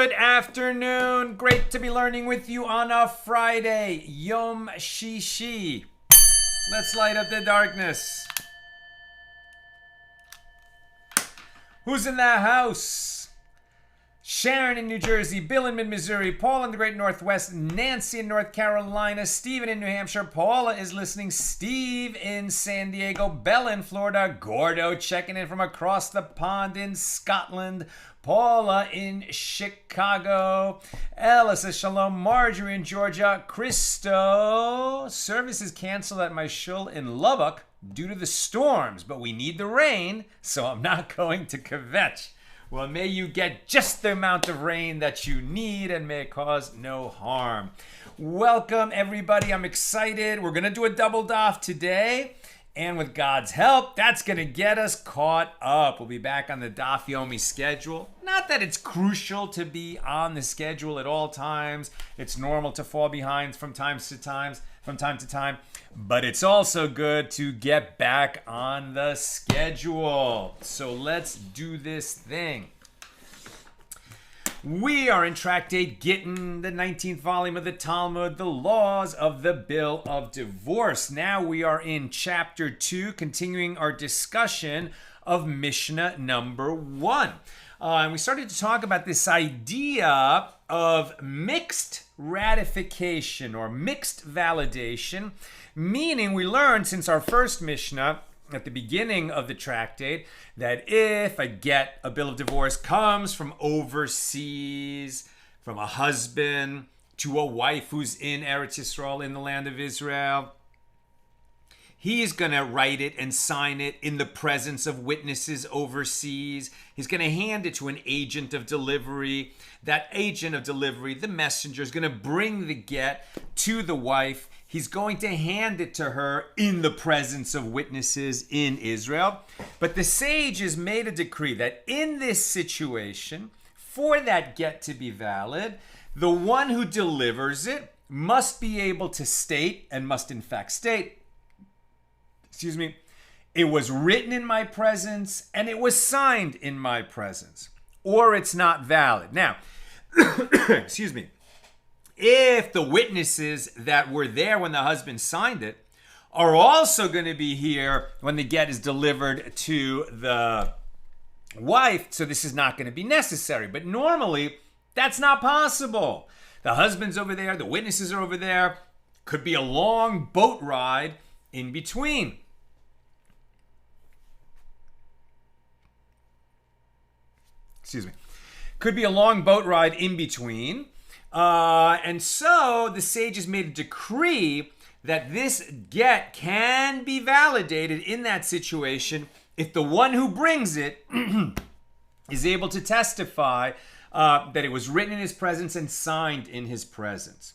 Good afternoon. Great to be learning with you on a Friday, Yom Shishi. Let's light up the darkness. Who's in the house? Sharon in New Jersey, Bill in Mid-Missouri, Paul in the Great Northwest, Nancy in North Carolina, Stephen in New Hampshire, Paula is listening, Steve in San Diego, Bella in Florida, Gordo checking in from across the pond in Scotland, Paula in Chicago, Ella says shalom, Marjorie in Georgia, Christo, service is canceled at my shul in Lubbock due to the storms, but we need the rain, so I'm not going to kvetch. Well, may you get just the amount of rain that you need and may it cause no harm. Welcome, everybody. I'm excited. We're going to do a double daf today. And with God's help, that's going to get us caught up. We'll be back on the Daf Yomi schedule. Not that it's crucial to be on the schedule at all times. It's normal to fall behind from time to time. But it's also good to get back on the schedule. So let's do this thing. We are in Tractate Gittin, the 19th volume of the Talmud, the laws of the Bill of Divorce. Now we are in chapter 2, continuing our discussion of Mishna number 1. And we started to talk about this idea of mixed ratification or mixed validation, meaning we learned since our first Mishnah at the beginning of the tractate that if a bill of divorce comes from overseas, from a husband to a wife who's in Eretz Yisrael, in the land of Israel, he's going to write it and sign it in the presence of witnesses overseas. He's going to hand it to an agent of delivery. That agent of delivery, the messenger, is going to bring the get to the wife. He's going to hand it to her in the presence of witnesses in Israel. But the sages made a decree that in this situation, for that get to be valid, the one who delivers it must be able to state, and must in fact state, it was written in my presence and it was signed in my presence, or it's not valid. Now, if the witnesses that were there when the husband signed it are also going to be here when the get is delivered to the wife, so this is not going to be necessary. But normally, that's not possible. The husband's over there, the witnesses are over there. Could be a long boat ride in between. Could be a long boat ride in between. And so the sages made a decree that this get can be validated in that situation if the one who brings it is able to testify that it was written in his presence and signed in his presence.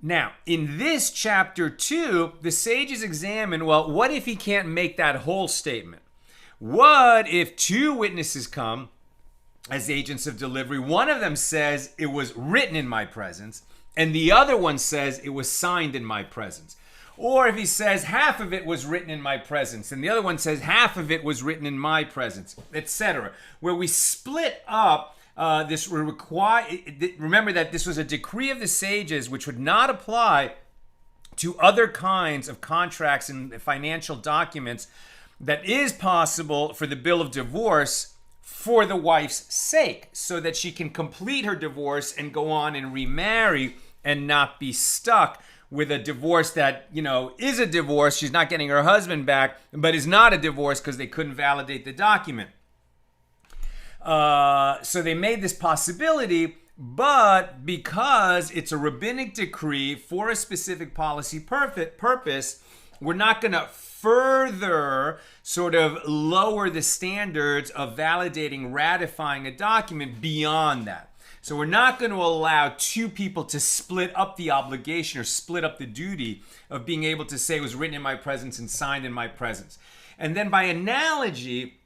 Now, in this chapter 2, the sages examine, well, what if he can't make that whole statement? What if two witnesses come as agents of delivery? One of them says it was written in my presence, and the other one says it was signed in my presence. Or if he says half of it was written in my presence, and the other one says half of it was written in my presence, etc. Where we split up this remember that this was a decree of the sages which would not apply to other kinds of contracts and financial documents that is possible for the bill of divorce for the wife's sake, so that she can complete her divorce and go on and remarry and not be stuck with a divorce that, is a divorce. She's not getting her husband back, but is not a divorce because they couldn't validate the document. So they made this possibility, but because it's a rabbinic decree for a specific policy purpose, we're not going to further sort of lower the standards of validating, ratifying a document beyond that. So we're not going to allow two people to split up the obligation or split up the duty of being able to say it was written in my presence and signed in my presence. And then by analogy,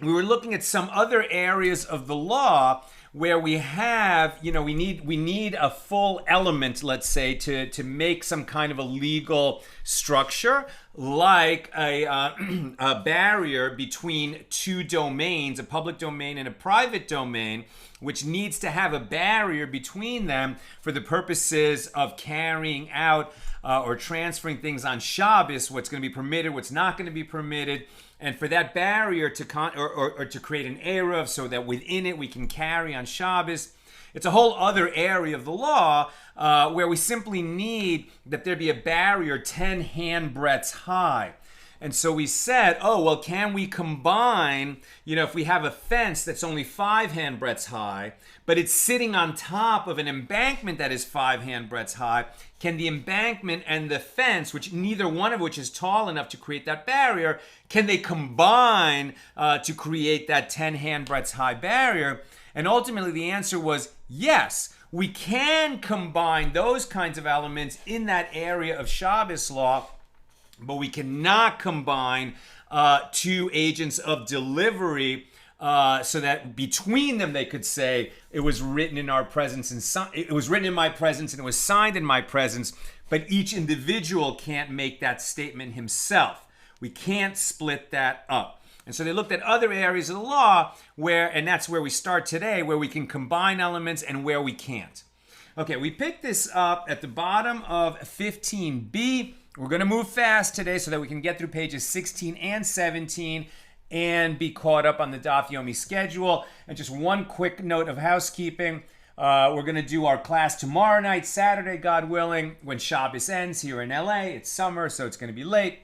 we were looking at some other areas of the law where we have, we need a full element, let's say, to make some kind of a legal structure, like a barrier between two domains, a public domain and a private domain, which needs to have a barrier between them for the purposes of carrying out or transferring things on Shabbos, what's going to be permitted, what's not going to be permitted, and for that barrier to to create an eruv so that within it we can carry on Shabbos. It's a whole other area of the law where we simply need that there be a barrier 10 handbreadths high. And so we said, oh, well, can we combine, if we have a fence that's only 5 handbreadths high, but it's sitting on top of an embankment that is 5 handbreadths high, can the embankment and the fence, which neither one of which is tall enough to create that barrier, can they combine to create that 10 handbreadths high barrier? And ultimately the answer was yes, we can combine those kinds of elements in that area of Shabbos law, but we cannot combine two agents of delivery so that between them they could say it was written in our presence and it was written in my presence and it was signed in my presence, but each individual can't make that statement himself. We can't split that up. And so they looked at other areas of the law and that's where we start today, where we can combine elements and where we can't. Okay, we picked this up at the bottom of 15b. We're going to move fast today so that we can get through pages 16 and 17 and be caught up on the Daf Yomi schedule. And just one quick note of housekeeping. We're going to do our class tomorrow night, Saturday, God willing, when Shabbos ends here in LA. It's summer, so it's going to be late.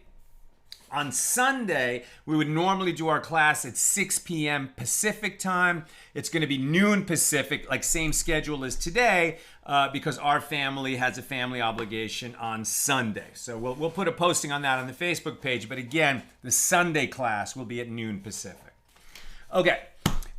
On Sunday, we would normally do our class at 6 p.m. Pacific time. It's going to be noon Pacific, like same schedule as today, because our family has a family obligation on Sunday. So we'll put a posting on that on the Facebook page. But again, the Sunday class will be at noon Pacific. Okay,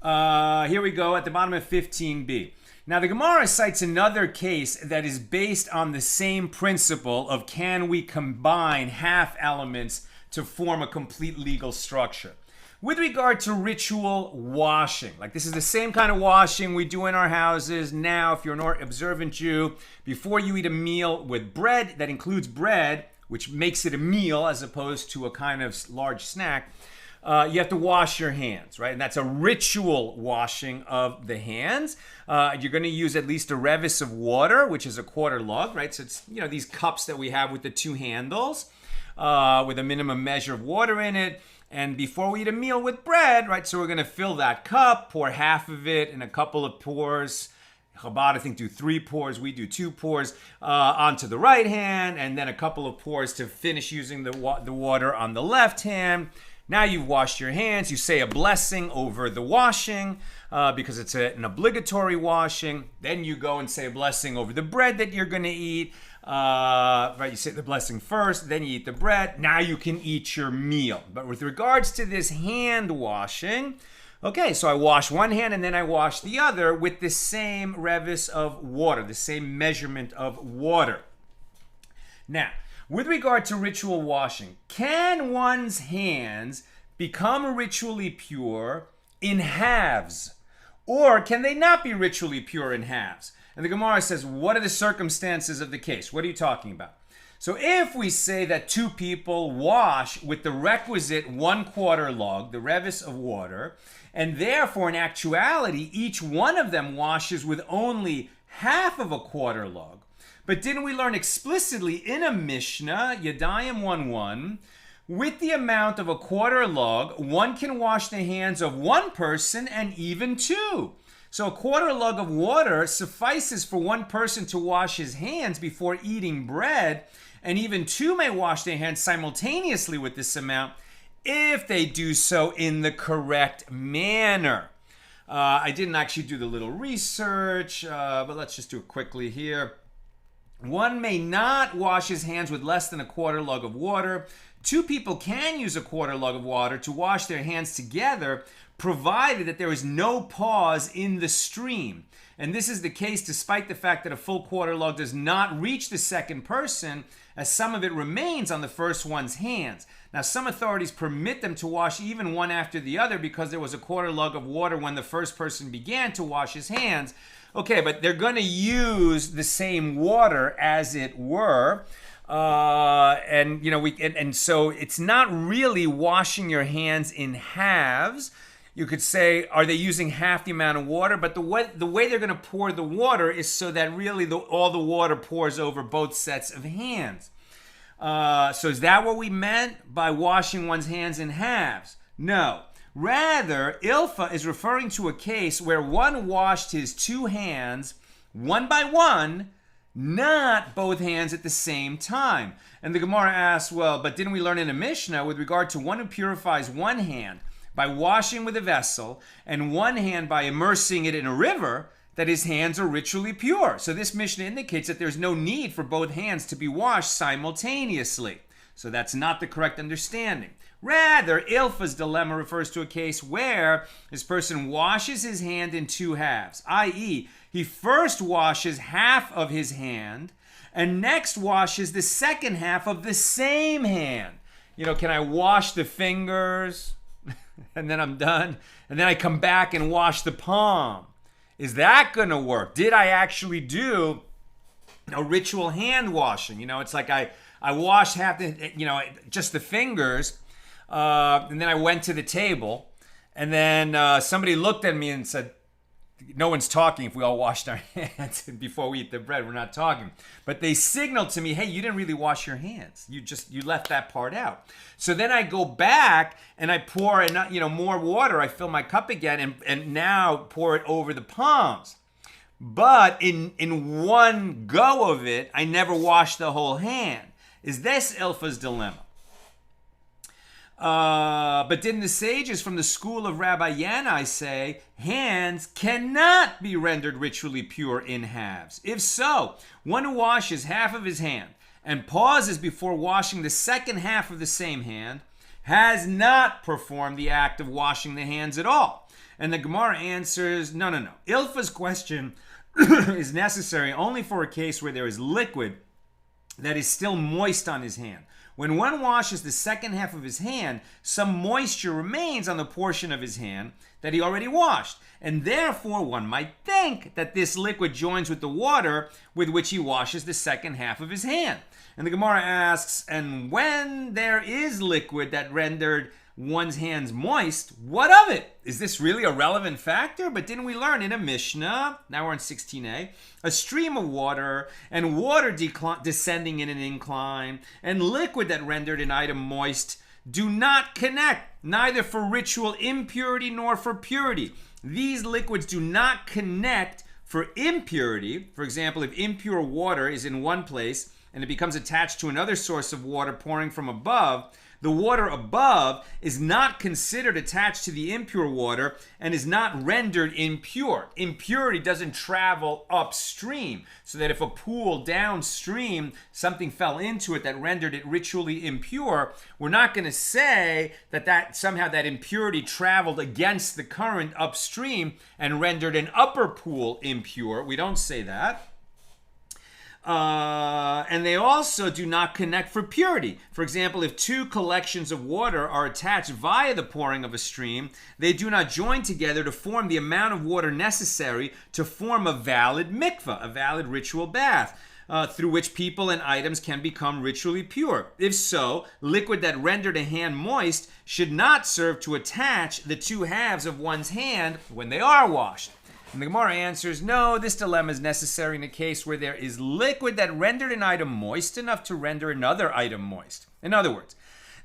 here we go at the bottom of 15b. Now, the Gemara cites another case that is based on the same principle of can we combine half elements to form a complete legal structure. With regard to ritual washing, like this is the same kind of washing we do in our houses now. If you're an observant Jew, before you eat a meal with bread, that includes bread, which makes it a meal as opposed to a kind of large snack, you have to wash your hands, right? And that's a ritual washing of the hands. You're going to use at least a revis of water, which is a quarter lug, right? So it's, these cups that we have with the two handles. With a minimum measure of water in it. And before we eat a meal with bread, right, so we're going to fill that cup, pour half of it in a couple of pours. Chabad, I think, do 3 pours. We do 2 pours onto the right hand, and then a couple of pours to finish using the water on the left hand. Now you've washed your hands. You say a blessing over the washing because it's an obligatory washing. Then you go and say a blessing over the bread that you're going to eat. Right, you say the blessing first, then you eat the bread. Now you can eat your meal. But with regards to this hand washing, okay, so I wash one hand and then I wash the other with the same revis of water, the same measurement of water. Now, with regard to ritual washing, can one's hands become ritually pure in halves? Or can they not be ritually pure in halves? And the Gemara says, what are the circumstances of the case? What are you talking about? So if we say that 2 people wash with the requisite 1/4 lug, the revis of water, and therefore in actuality, each one of them washes with only half of a 1/4 lug. But didn't we learn explicitly in a Mishna, Yadayim 1:1, with the amount of a 1/4 lug, one can wash the hands of one person and even 2. So a 1/4 lug of water suffices for one person to wash his hands before eating bread, and even 2 may wash their hands simultaneously with this amount if they do so in the correct manner. I didn't actually do the little research, but let's just do it quickly here. One may not wash his hands with less than a 1/4 lug of water. 2 people can use a 1/4 lug of water to wash their hands together, provided that there is no pause in the stream. And this is the case despite the fact that a full 1/4 lug does not reach the second person, as some of it remains on the first one's hands. Now, some authorities permit them to wash even one after the other because there was a 1/4 lug of water when the first person began to wash his hands. Okay, but they're going to use the same water, as it were. So it's not really washing your hands in halves. You could say, are they using half the amount of water? But the way they're going to pour the water is so that really all the water pours over both sets of hands. So is that what we meant by washing one's hands in halves? No. Rather, ilfa is referring to a case where one washed his two hands one by one, not both hands at the same time. And the Gemara asks, well, but didn't we learn in a Mishna with regard to one who purifies one hand by washing with a vessel and one hand by immersing it in a river, that his hands are ritually pure? So this Mishnah indicates that there's no need for both hands to be washed simultaneously. So that's not the correct understanding. Rather, Ilfa's dilemma refers to a case where this person washes his hand in two halves, i.e., he first washes half of his hand and next washes the second half of the same hand. Can I wash the fingers and then I'm done? And then I come back and wash the palm. Is that going to work? Did I actually do a ritual hand washing? It's like I washed half the, just the fingers, and then I went to the table, and then somebody looked at me and said, no one's talking if we all washed our hands before we eat the bread. We're not talking. But they signaled to me, hey, you didn't really wash your hands. You left that part out. So then I go back and I pour more water. I fill my cup again and now pour it over the palms. But in one go of it, I never washed the whole hand. Is this Ilfa's dilemma? But didn't the sages from the school of Rabbi Yanai say hands cannot be rendered ritually pure in halves? If so, one who washes half of his hand and pauses before washing the second half of the same hand has not performed the act of washing the hands at all. And the Gemara answers, no. Ilfa's question is necessary only for a case where there is liquid that is still moist on his hand. When one washes the second half of his hand, some moisture remains on the portion of his hand that he already washed. And therefore, one might think that this liquid joins with the water with which he washes the second half of his hand. And the Gemara asks, and when there is liquid that rendered one's hands moist, what of it? Is this really a relevant factor? But didn't we learn in a Mishnah, now we're in 16a, a stream of water and water descending in an incline and liquid that rendered an item moist do not connect, neither for ritual impurity nor for purity. These liquids do not connect for impurity. For example, if impure water is in one place and it becomes attached to another source of water pouring from above, the water above is not considered attached to the impure water and is not rendered impure. Impurity doesn't travel upstream, so that if a pool downstream, something fell into it that rendered it ritually impure, we're not going to say that somehow that impurity traveled against the current upstream and rendered an upper pool impure. We don't say that. And they also do not connect for purity. For example, if two collections of water are attached via the pouring of a stream, they do not join together to form the amount of water necessary to form a valid mikveh, a valid ritual bath, through which people and items can become ritually pure. If so, liquid that rendered a hand moist should not serve to attach the two halves of one's hand when they are washed. And the Gemara answers, no, this dilemma is necessary in a case where there is liquid that rendered an item moist enough to render another item moist. In other words,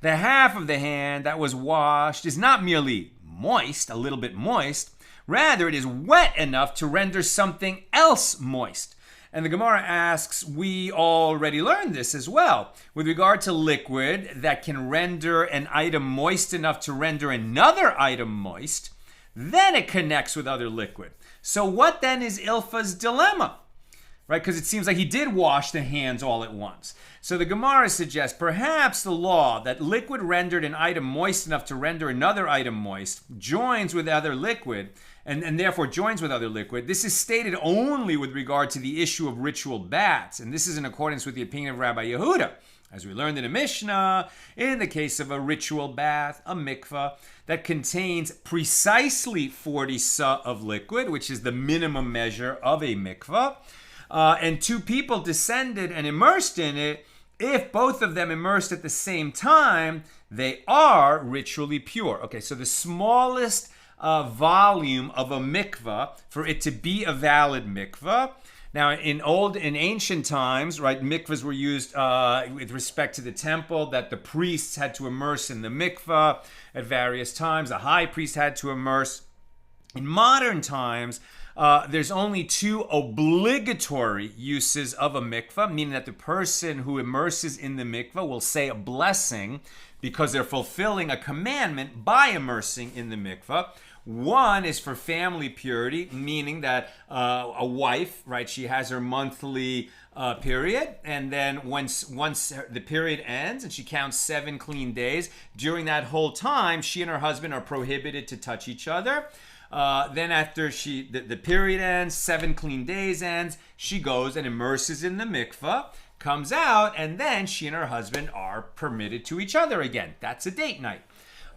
the half of the hand that was washed is not merely moist, a little bit moist, rather it is wet enough to render something else moist. And the Gemara asks, we already learned this as well. With regard to liquid that can render an item moist enough to render another item moist, then it connects with other liquid. So what then is Ilfa's dilemma? Right? Because it seems like he did wash the hands all at once. So the Gemara suggests perhaps the law that liquid rendered an item moist enough to render another item moist joins with other liquid, and therefore joins with other liquid. This is stated only with regard to the issue of ritual baths, and this is in accordance with the opinion of Rabbi Yehuda. As we learned in a Mishnah, in the case of a ritual bath, a mikvah, that contains precisely 40 sa of liquid, which is the minimum measure of a mikvah, and two people descended and immersed in it, if both of them immersed at the same time, they are ritually pure. Okay, so the smallest volume of a mikveh for it to be a valid mikveh. Now, in ancient times, right, mikvahs were used with respect to the temple, that the priests had to immerse in the mikvah at various times. The high priest had to immerse. In modern times, there's only 2 obligatory uses of a mikvah, meaning that the person who immerses in the mikvah will say a blessing because they're fulfilling a commandment by immersing in the mikvah. One is for family purity, meaning that a wife, right, she has her monthly period, and then once the period ends and she counts 7 clean days, during that whole time, she and her husband are prohibited to touch each other. Then after the period ends, 7 clean days ends, she goes and immerses in the mikveh, comes out, and then she and her husband are permitted to each other again. That's a date night.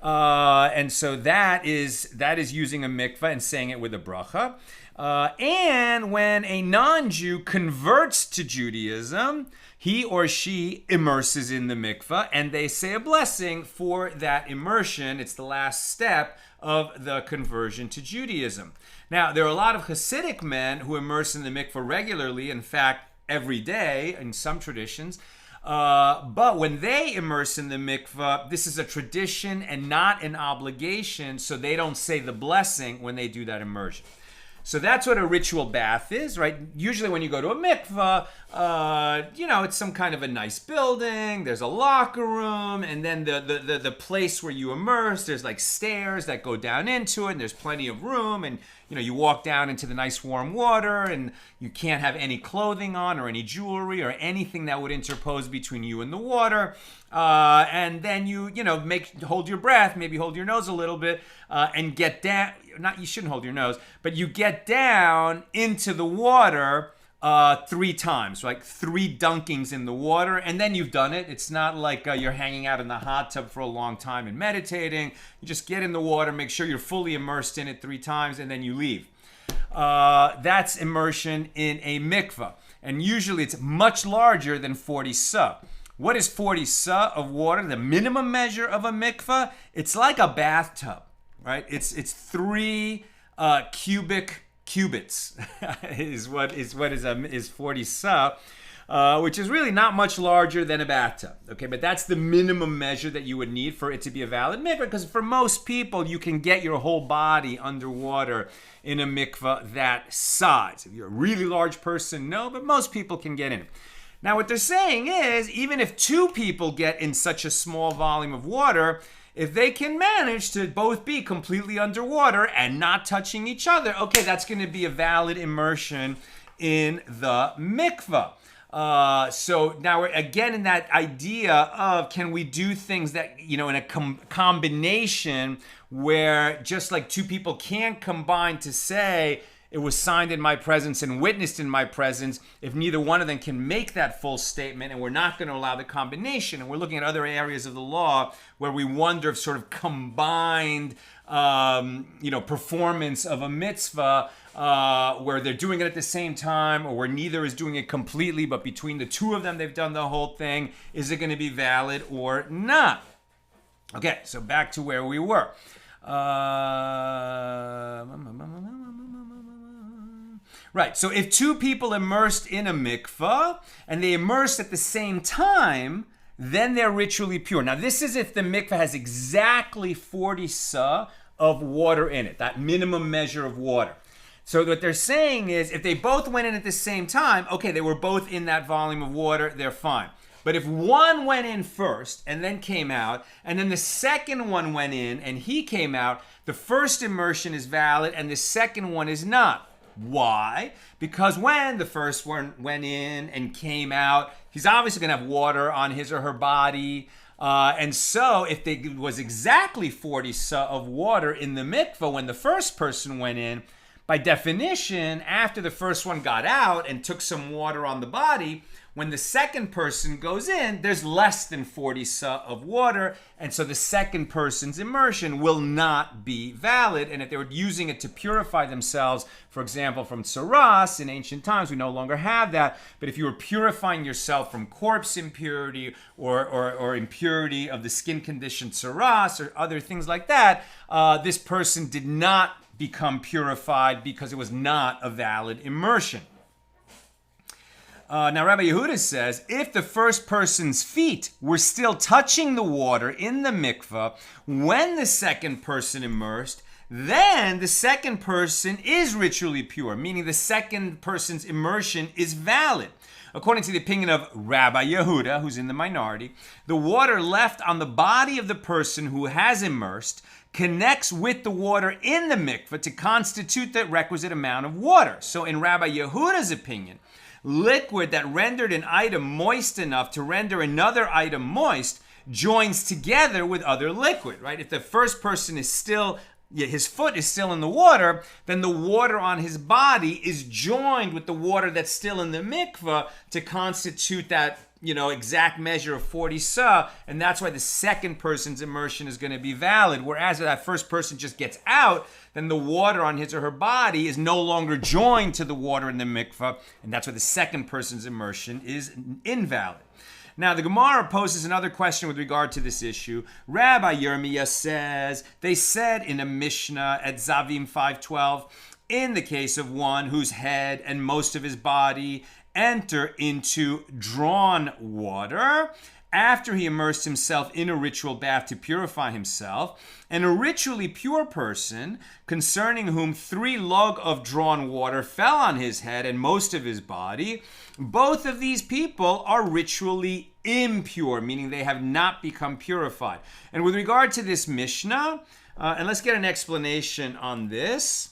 And so that is using a mikveh and saying it with a bracha. And when a non-Jew converts to Judaism, he or she immerses in the mikveh and they say a blessing for that immersion. It's the last step of the conversion to Judaism. Now, there are a lot of Hasidic men who immerse in the mikveh regularly, in fact, every day in some traditions. But when they immerse in the mikveh, this is a tradition and not an obligation, so they don't say the blessing when they do that immersion. So that's what a ritual bath is, right? Usually when you go to a mikveh, it's some kind of a nice building, there's a locker room, and then the place where you immerse, there's like stairs that go down into it, and there's plenty of room, and you walk down into the nice warm water, and you can't have any clothing on or any jewelry or anything that would interpose between you and the water. And then you hold your breath, maybe hold your nose a little bit, and get down. You shouldn't hold your nose, but you get down into the water 3 times, like 3 dunkings in the water, and then you've done it. It's not like you're hanging out in the hot tub for a long time and meditating. You just get in the water, make sure you're fully immersed in it 3 times, and then you leave. That's immersion in a mikveh, and usually it's much larger than 40 sah. What is 40 sah of water? The minimum measure of a mikveh? It's like a bathtub, right? It's 3 cubic cubits is 40 sah, which is really not much larger than a bathtub. Okay, but that's the minimum measure that you would need for it to be a valid mikveh, because for most people, you can get your whole body underwater in a mikveh that size. If you're a really large person, no, but most people can get in it. Now, what they're saying is, even if 2 people get in such a small volume of water, if they can manage to both be completely underwater and not touching each other, okay, that's going to be a valid immersion in the mikveh. So now we're again in that idea of, can we do things that, in a combination where just like 2 people can't combine to say, it was signed in my presence and witnessed in my presence, if neither one of them can make that full statement, and we're not going to allow the combination. And we're looking at other areas of the law where we wonder if sort of combined, performance of a mitzvah, where they're doing it at the same time, or where neither is doing it completely, but between the 2 of them, they've done the whole thing. Is it going to be valid or not? Okay, so back to where we were. Right, so if 2 people immersed in a mikveh and they immersed at the same time, then they're ritually pure. Now, this is if the mikveh has exactly 40 sah of water in it, that minimum measure of water. So what they're saying is, if they both went in at the same time, okay, they were both in that volume of water, they're fine. But if one went in first and then came out, and then the second one went in and he came out, the first immersion is valid and the second one is not. Why? Because when the first one went in and came out, he's obviously going to have water on his or her body. And so if there was exactly 40 sah of water in the mikveh when the first person went in, by definition, after the first one got out and took some water on the body, When the second person goes in, there's less than 40 sa of water, and so the second person's immersion will not be valid. And if they were using it to purify themselves, for example, from tsaras in ancient times, we no longer have that. But if you were purifying yourself from corpse impurity or impurity of the skin condition tsaras or other things like that, this person did not become purified because it was not a valid immersion. Now, Rabbi Yehuda says, if the first person's feet were still touching the water in the mikveh when the second person immersed, then the second person is ritually pure, meaning the second person's immersion is valid. According to the opinion of Rabbi Yehuda, who's in the minority, the water left on the body of the person who has immersed connects with the water in the mikveh to constitute the requisite amount of water. So in Rabbi Yehuda's opinion, liquid that rendered an item moist enough to render another item moist joins together with other liquid, right? If the first person is still, his foot is still in the water, then the water on his body is joined with the water that's still in the mikveh to constitute that, exact measure of 40 sa, and that's why the second person's immersion is going to be valid. Whereas if that first person just gets out, then the water on his or her body is no longer joined to the water in the mikveh, and that's why the second person's immersion is invalid. Now, the Gemara poses another question with regard to this issue. Rabbi Yirmiyah says, they said in a Mishna at Zavim 5:12, in the case of one whose head and most of his body enter into drawn water after he immersed himself in a ritual bath to purify himself, and a ritually pure person concerning whom 3 log of drawn water fell on his head and most of his body, both of these people are ritually impure, meaning they have not become purified. And with regard to this Mishnah, and let's get an explanation on this.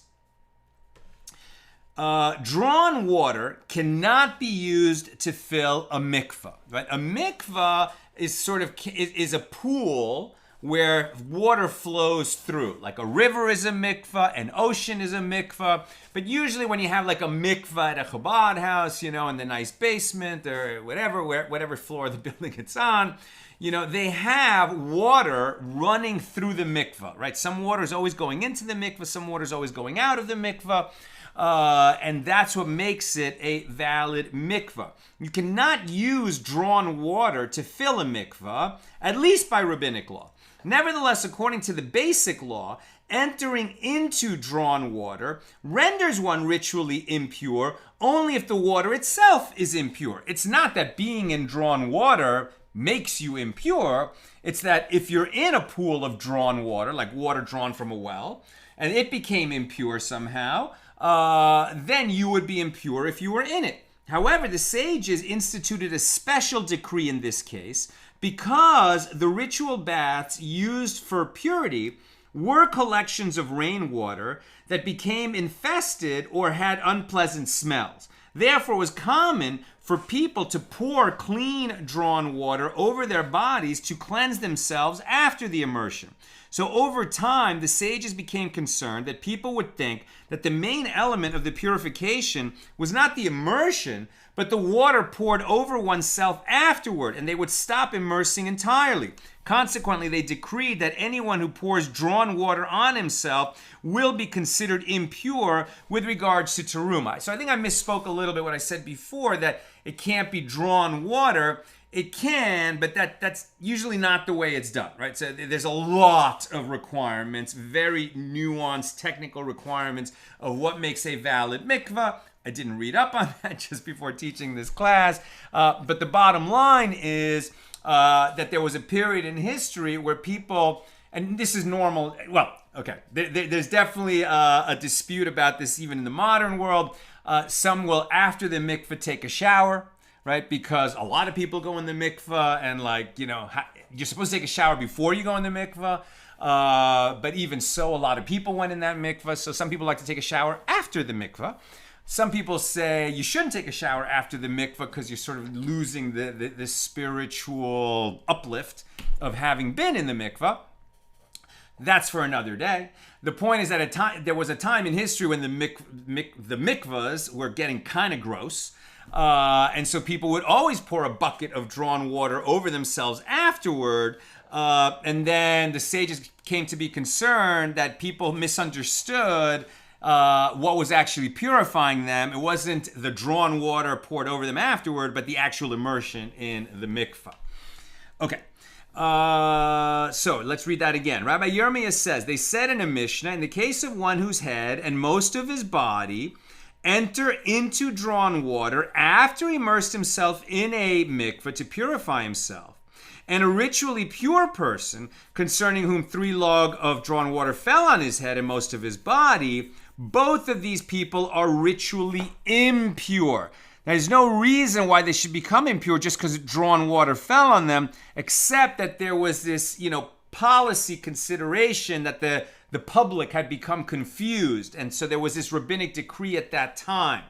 Drawn water cannot be used to fill a mikveh, right? A mikveh is a pool where water flows through. Like a river is a mikveh, an ocean is a mikveh. But usually when you have like a mikveh at a Chabad house, in the nice basement or whatever floor of the building it's on, they have water running through the mikveh, right? Some water is always going into the mikveh, some water is always going out of the mikveh. And that's what makes it a valid mikveh. You cannot use drawn water to fill a mikveh, at least by rabbinic law. Nevertheless, according to the basic law, entering into drawn water renders one ritually impure only if the water itself is impure. It's not that being in drawn water makes you impure. It's that if you're in a pool of drawn water, like water drawn from a well, and it became impure somehow, then you would be impure if you were in it. However, the sages instituted a special decree in this case because the ritual baths used for purity were collections of rainwater that became infested or had unpleasant smells. Therefore, it was common for people to pour clean drawn water over their bodies to cleanse themselves after the immersion. So over time, the sages became concerned that people would think that the main element of the purification was not the immersion, but the water poured over oneself afterward, and they would stop immersing entirely. Consequently, they decreed that anyone who pours drawn water on himself will be considered impure with regards to terumah. So I think I misspoke a little bit when I said before that it can't be drawn water. It can, but that's usually not the way it's done, right? So there's a lot of requirements, very nuanced technical requirements of what makes a valid mikveh. I didn't read up on that just before teaching this class, but the bottom line is that there was a period in history where people, and this is normal, well, okay, there's definitely a dispute about this even in the modern world. Some will, after the mikveh, take a shower, right? Because a lot of people go in the mikveh and you're supposed to take a shower before you go in the mikveh. But even so, a lot of people went in that mikveh. So some people like to take a shower after the mikveh. Some people say you shouldn't take a shower after the mikveh because you're sort of losing the spiritual uplift of having been in the mikveh. That's for another day. The point is that there was a time in history when the mikvahs were getting kind of gross. And so people would always pour a bucket of drawn water over themselves afterward. And then the sages came to be concerned that people misunderstood what was actually purifying them. It wasn't the drawn water poured over them afterward, but the actual immersion in the mikvah. Okay. So let's read that again. Rabbi Yirmiyah says, they said in a Mishnah, in the case of one whose head and most of his body enter into drawn water after he immersed himself in a mikveh to purify himself, and a ritually pure person concerning whom 3 log of drawn water fell on his head and most of his body, both of these people are ritually impure. There's no reason why they should become impure just because drawn water fell on them, except that there was this, policy consideration that the public had become confused. And so there was this rabbinic decree at that time.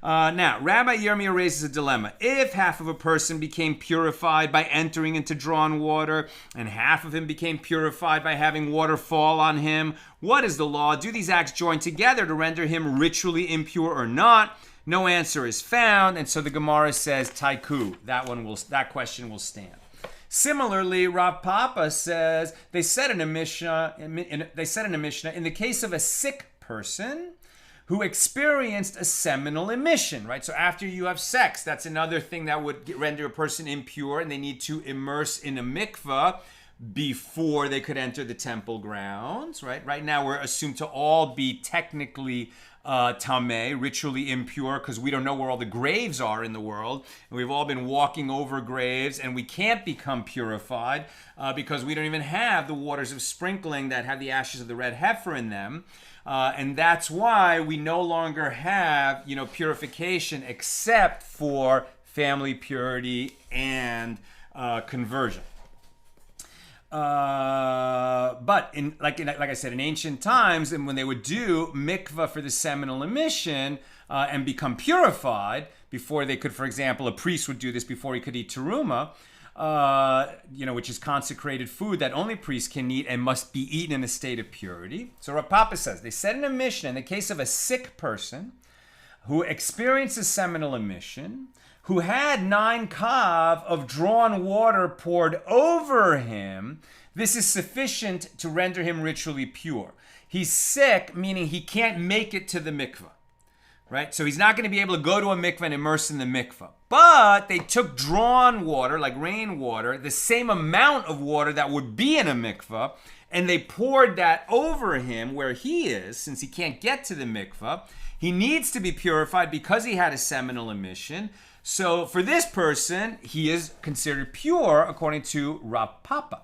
Now, Rabbi Yirmiyah raises a dilemma. If half of a person became purified by entering into drawn water, and half of him became purified by having water fall on him, what is the law? Do these acts join together to render him ritually impure or not? No answer is found, and so the Gemara says, Taiku. That question will stand. Similarly, Rav Papa says they said in a Mishnah, in the case of a sick person who experienced a seminal emission, right? So after you have sex, that's another thing that would render a person impure, and they need to immerse in a mikveh before they could enter the temple grounds, right? Right now we're assumed to all be technically tameh, ritually impure, because we don't know where all the graves are in the world, and we've all been walking over graves, and we can't become purified because we don't even have the waters of sprinkling that have the ashes of the red heifer in them. And that's why we no longer have, purification except for family purity and conversion. But like I said, in ancient times, and when they would do mikvah for the seminal emission and become purified before they could, for example, a priest would do this before he could eat teruma, which is consecrated food that only priests can eat and must be eaten in a state of purity. So Rav Papa says, they said in a Mishnah, in the case of a sick person who experienced a seminal emission, who had 9 kav of drawn water poured over him, this is sufficient to render him ritually pure. He's sick, meaning he can't make it to the mikveh, right? So he's not going to be able to go to a mikveh and immerse in the mikveh. But they took drawn water, like rainwater, the same amount of water that would be in a mikveh, and they poured that over him where he is, since he can't get to the mikveh. He needs to be purified because he had a seminal emission. So for this person, he is considered pure according to Rav Papa.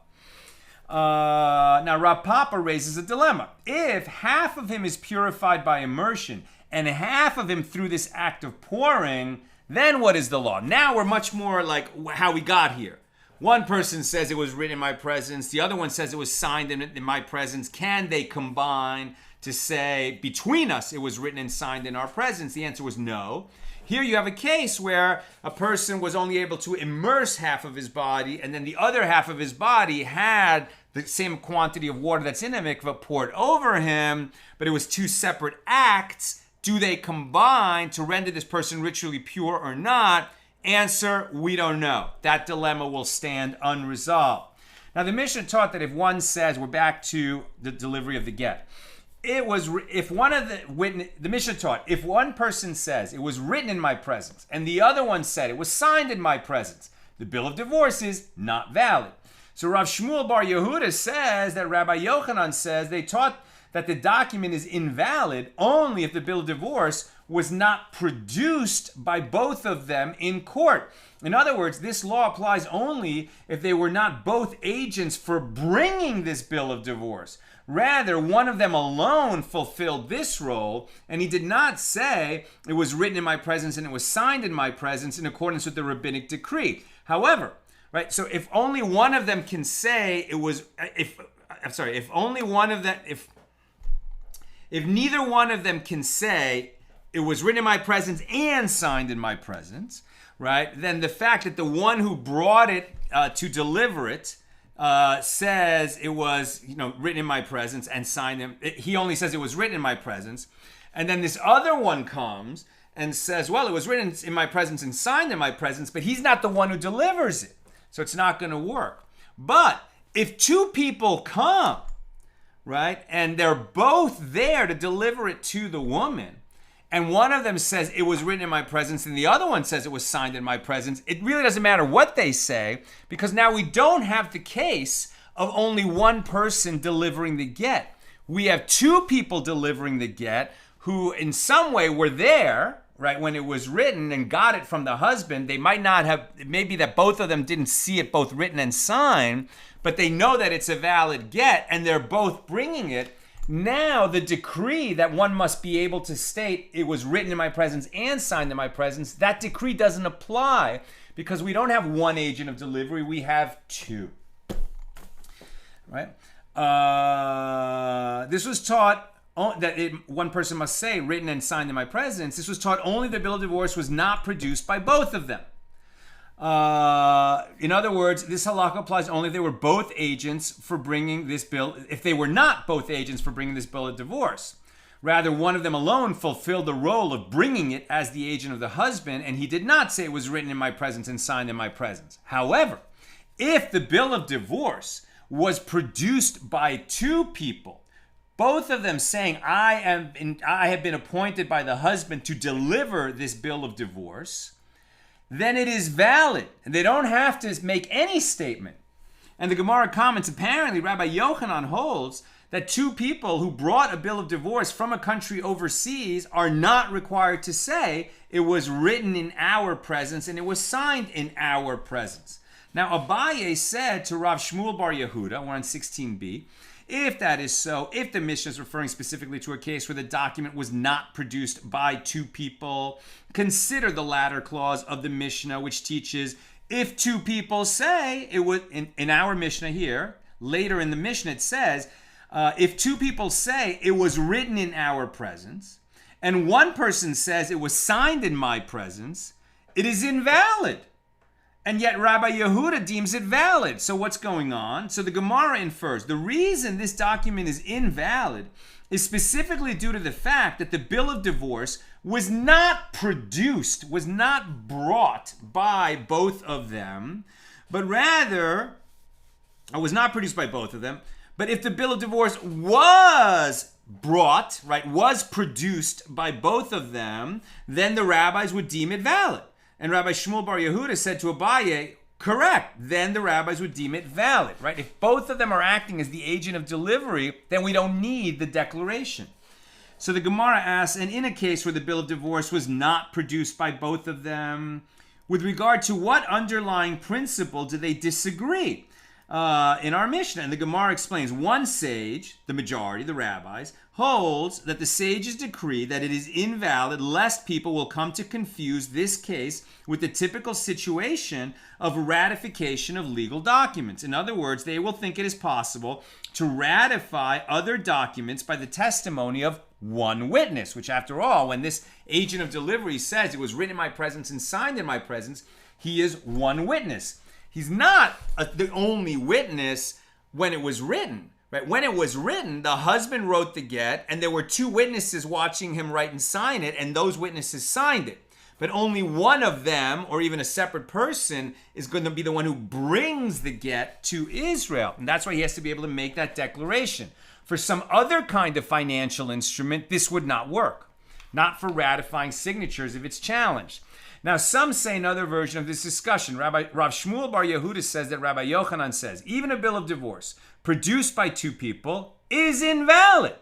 Now Rav Papa raises a dilemma. If half of him is purified by immersion and half of him through this act of pouring, then what is the law? Now we're much more like how we got here. One person says it was written in my presence. The other one says it was signed in my presence. Can they combine to say between us it was written and signed in our presence? The answer was no. Here you have a case where a person was only able to immerse half of his body, and then the other half of his body had the same quantity of water that's in a mikveh poured over him, but it was 2 separate acts. Do they combine to render this person ritually pure or not? Answer, we don't know. That dilemma will stand unresolved. Now the Mishnah taught that if one says, we're back to the delivery of the get, the Mishnah taught, if one person says it was written in my presence and the other one said it was signed in my presence, the bill of divorce is not valid. So Rav Shmuel Bar Yehuda says that Rabbi Yochanan says they taught that the document is invalid only if the bill of divorce was not produced by both of them in court. In other words, this law applies only if they were not both agents for bringing this bill of divorce. Rather, one of them alone fulfilled this role, and he did not say it was written in my presence and it was signed in my presence in accordance with the rabbinic decree. However, right, so if only one of them can say it was, if neither one of them can say it was written in my presence and signed in my presence, right, then the fact that the one who brought it to deliver it says it was, written in my presence and signed him. He only says it was written in my presence. And then this other one comes and says, well, it was written in my presence and signed in my presence, but he's not the one who delivers it. So it's not going to work. But if two people come, right, and they're both there to deliver it to the woman, and one of them says it was written in my presence and the other one says it was signed in my presence, it really doesn't matter what they say, because now we don't have the case of only one person delivering the get. We have two people delivering the get who in some way were there, right, when it was written and got it from the husband. They might not have, maybe that both of them didn't see it both written and signed, but they know that it's a valid get and they're both bringing it. Now the decree that one must be able to state it was written in my presence and signed in my presence, that decree doesn't apply because we don't have one agent of delivery, we have two. Right? This was taught that one person must say written and signed in my presence. This was taught only the bill of divorce was not produced by both of them. In other words, this halakha applies only if they were both agents for bringing this bill, if they were not both agents for bringing this bill of divorce. Rather, one of them alone fulfilled the role of bringing it as the agent of the husband, and he did not say it was written in my presence and signed in my presence. However, if the bill of divorce was produced by two people, both of them saying, I have been appointed by the husband to deliver this bill of divorce, then it is valid. And they don't have to make any statement. And the Gemara comments, apparently Rabbi Yochanan holds that two people who brought a bill of divorce from a country overseas are not required to say it was written in our presence and it was signed in our presence. Now Abaye said to Rav Shmuel bar Yehuda, we're on 16b, if that is so, if the Mishna is referring specifically to a case where the document was not produced by two people, consider the latter clause of the Mishna, which teaches if two people say it was, in our Mishna here, later in the Mishna it says, if two people say it was written in our presence, and one person says it was signed in my presence, it is invalid. And yet Rabbi Yehuda deems it valid. So what's going on? So the Gemara infers the reason this document is invalid is specifically due to the fact that the bill of divorce was not produced, was not brought by both of them, but rather, it was not produced by both of them, but if the bill of divorce was brought, right, was produced by both of them, then the rabbis would deem it valid. And Rabbi Shmuel bar Yehuda said to Abaye, correct, then the rabbis would deem it valid, right? If both of them are acting as the agent of delivery, then we don't need the declaration. So the Gemara asks, and in a case where the bill of divorce was not produced by both of them, with regard to what underlying principle do they disagree? In our Mishnah, and the Gemara explains, one sage, the majority, the rabbis, holds that the sage's decree that it is invalid lest people will come to confuse this case with the typical situation of ratification of legal documents. In other words, they will think it is possible to ratify other documents by the testimony of one witness, which after all, when this agent of delivery says it was written in my presence and signed in my presence, he is one witness. He's not the only witness when it was written. Right? When it was written, the husband wrote the get, and there were two witnesses watching him write and sign it, and those witnesses signed it. But only one of them, or even a separate person, is going to be the one who brings the get to Israel. And that's why he has to be able to make that declaration. For some other kind of financial instrument, this would not work. Not for ratifying signatures if it's challenged. Now, some say another version of this discussion. Rav Shmuel bar Yehuda says that Rabbi Yochanan says, even a bill of divorce produced by two people is invalid.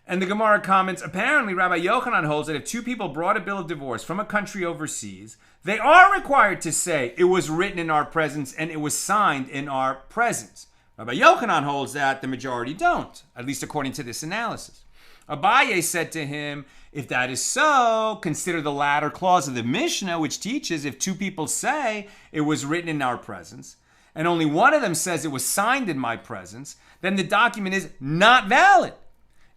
And the Gemara comments, apparently Rabbi Yochanan holds that if two people brought a bill of divorce from a country overseas, they are required to say it was written in our presence and it was signed in our presence. Rabbi Yochanan holds that the majority don't, at least according to this analysis. Abaye said to him, if that is so, consider the latter clause of the Mishnah, which teaches if two people say it was written in our presence, and only one of them says it was signed in my presence, then the document is not valid.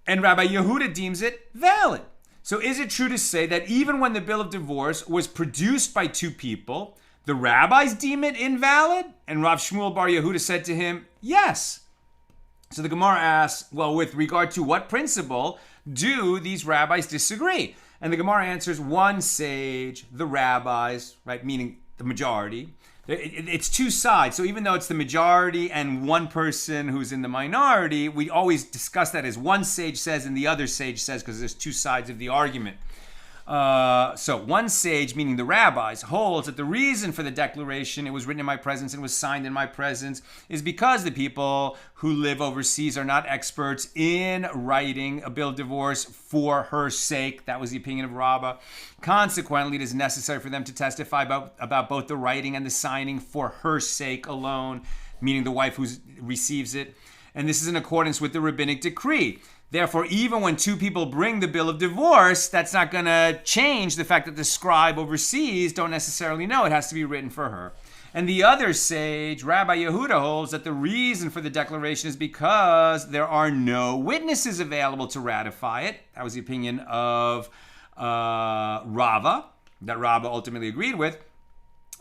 And Rabbi Yehuda deems it valid. So is it true to say that even when the bill of divorce was produced by two people, the rabbis deem it invalid? And Rav Shmuel bar Yehuda said to him, yes. So the Gemara asks, well, with regard to what principle do these rabbis disagree? And the Gemara answers, one sage, the rabbis, right, meaning the majority. It's two sides. So even though it's the majority and one person who's in the minority, we always discuss that as one sage says and the other sage says, because there's two sides of the argument. So one sage, meaning the rabbis, holds that the reason for the declaration, it was written in my presence and was signed in my presence, is because the people who live overseas are not experts in writing a bill of divorce for her sake. That was the opinion of Rabbah. Consequently, it is necessary for them to testify about both the writing and the signing for her sake alone, meaning the wife who receives it. And this is in accordance with the rabbinic decree. Therefore, even when two people bring the bill of divorce, that's not going to change the fact that the scribe overseas don't necessarily know. It has to be written for her. And the other sage, Rabbi Yehuda, holds that the reason for the declaration is because there are no witnesses available to ratify it. That was the opinion of Rava, that Rava ultimately agreed with.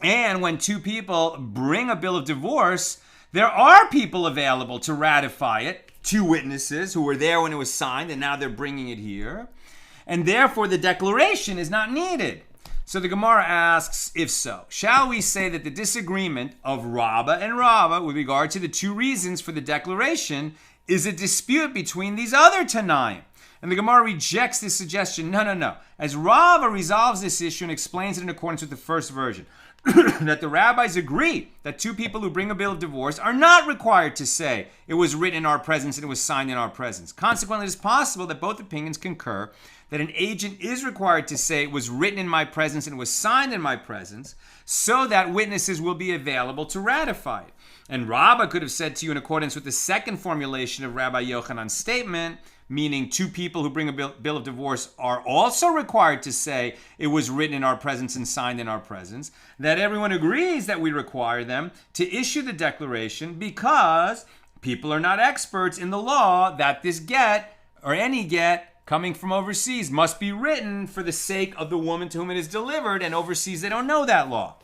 And when two people bring a bill of divorce, there are people available to ratify it. Two witnesses who were there when it was signed, and now they're bringing it here. And therefore, the declaration is not needed. So the Gemara asks, if so, shall we say that the disagreement of Rabbah and Rava with regard to the two reasons for the declaration is a dispute between these other Tanaim? And the Gemara rejects this suggestion. No. As Rava resolves this issue and explains it in accordance with the first version, that the rabbis agree that two people who bring a bill of divorce are not required to say it was written in our presence and it was signed in our presence. Consequently, it is possible that both opinions concur that an agent is required to say it was written in my presence and it was signed in my presence, so that witnesses will be available to ratify it. And Rabbah could have said to you in accordance with the second formulation of Rabbi Yochanan's statement, meaning two people who bring a bill of divorce are also required to say it was written in our presence and signed in our presence, that everyone agrees that we require them to issue the declaration because people are not experts in the law that this get, or any get, coming from overseas must be written for the sake of the woman to whom it is delivered, and overseas they don't know that law.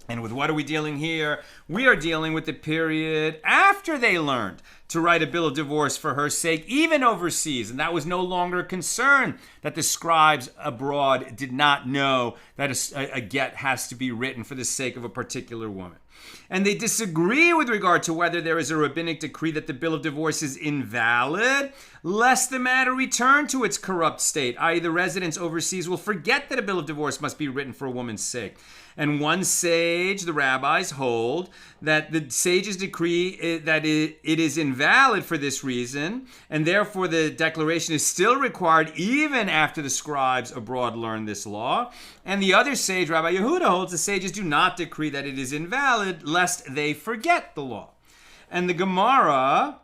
And with what are we dealing here? We are dealing with the period after they learned to write a bill of divorce for her sake, even overseas. And that was no longer a concern that the scribes abroad did not know that a get has to be written for the sake of a particular woman. And they disagree with regard to whether there is a rabbinic decree that the bill of divorce is invalid, lest the matter return to its corrupt state, i.e. the residents overseas will forget that a bill of divorce must be written for a woman's sake. And one sage, the rabbis, hold that the sage's decree that it is invalid for this reason, and therefore the declaration is still required even after the scribes abroad learn this law. And the other sage, Rabbi Yehuda, holds the sages do not decree that it is invalid, lest they forget the law. And the Gemara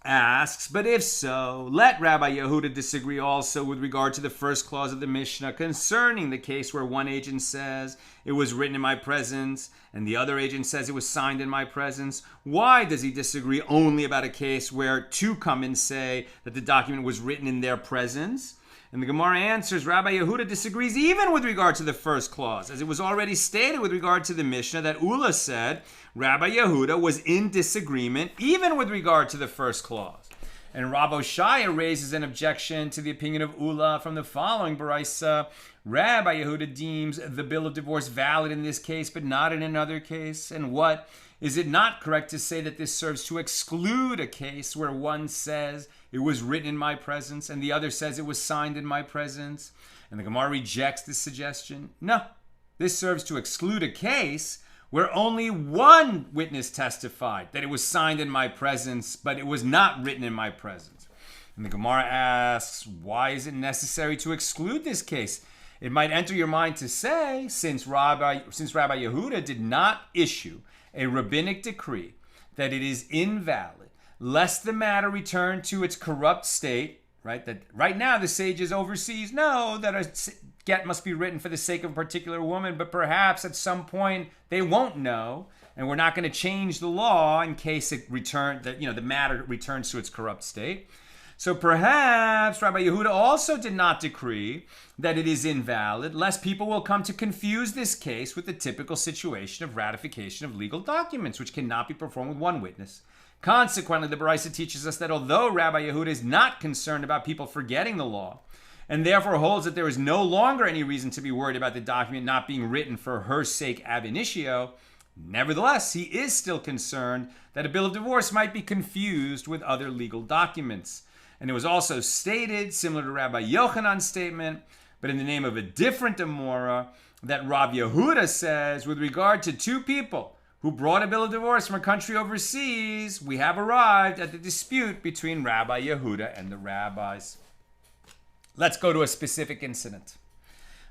asks, but if so, let Rabbi Yehuda disagree also with regard to the first clause of the Mishna concerning the case where one agent says it was written in my presence and the other agent says it was signed in my presence. Why does he disagree only about a case where two come and say that the document was written in their presence? And the Gemara answers, Rabbi Yehuda disagrees even with regard to the first clause, as it was already stated with regard to the Mishnah that Ula said Rabbi Yehuda was in disagreement even with regard to the first clause. And Rabbi Shaya raises an objection to the opinion of Ula from the following Baraisa. Rabbi Yehuda deems the bill of divorce valid in this case, but not in another case. And what? Is it not correct to say that this serves to exclude a case where one says it was written in my presence and the other says it was signed in my presence? And the Gemara rejects this suggestion. No, this serves to exclude a case where only one witness testified that it was signed in my presence, but it was not written in my presence. And the Gemara asks, why is it necessary to exclude this case? It might enter your mind to say, since Rabbi Yehuda did not issue a rabbinic decree that it is invalid, lest the matter return to its corrupt state, right? That right now the sages overseas know that a get must be written for the sake of a particular woman, but perhaps at some point they won't know, and we're not going to change the law in case the matter returns to its corrupt state. So perhaps Rabbi Yehuda also did not decree that it is invalid, lest people will come to confuse this case with the typical situation of ratification of legal documents, which cannot be performed with one witness. Consequently, the Baraisa teaches us that although Rabbi Yehuda is not concerned about people forgetting the law, and therefore holds that there is no longer any reason to be worried about the document not being written for her sake ab initio, nevertheless, he is still concerned that a bill of divorce might be confused with other legal documents. And it was also stated, similar to Rabbi Yochanan's statement, but in the name of a different Amora, that Rav Yehuda says, with regard to two people who brought a bill of divorce from a country overseas, we have arrived at the dispute between Rabbi Yehuda and the rabbis. Let's go to a specific incident.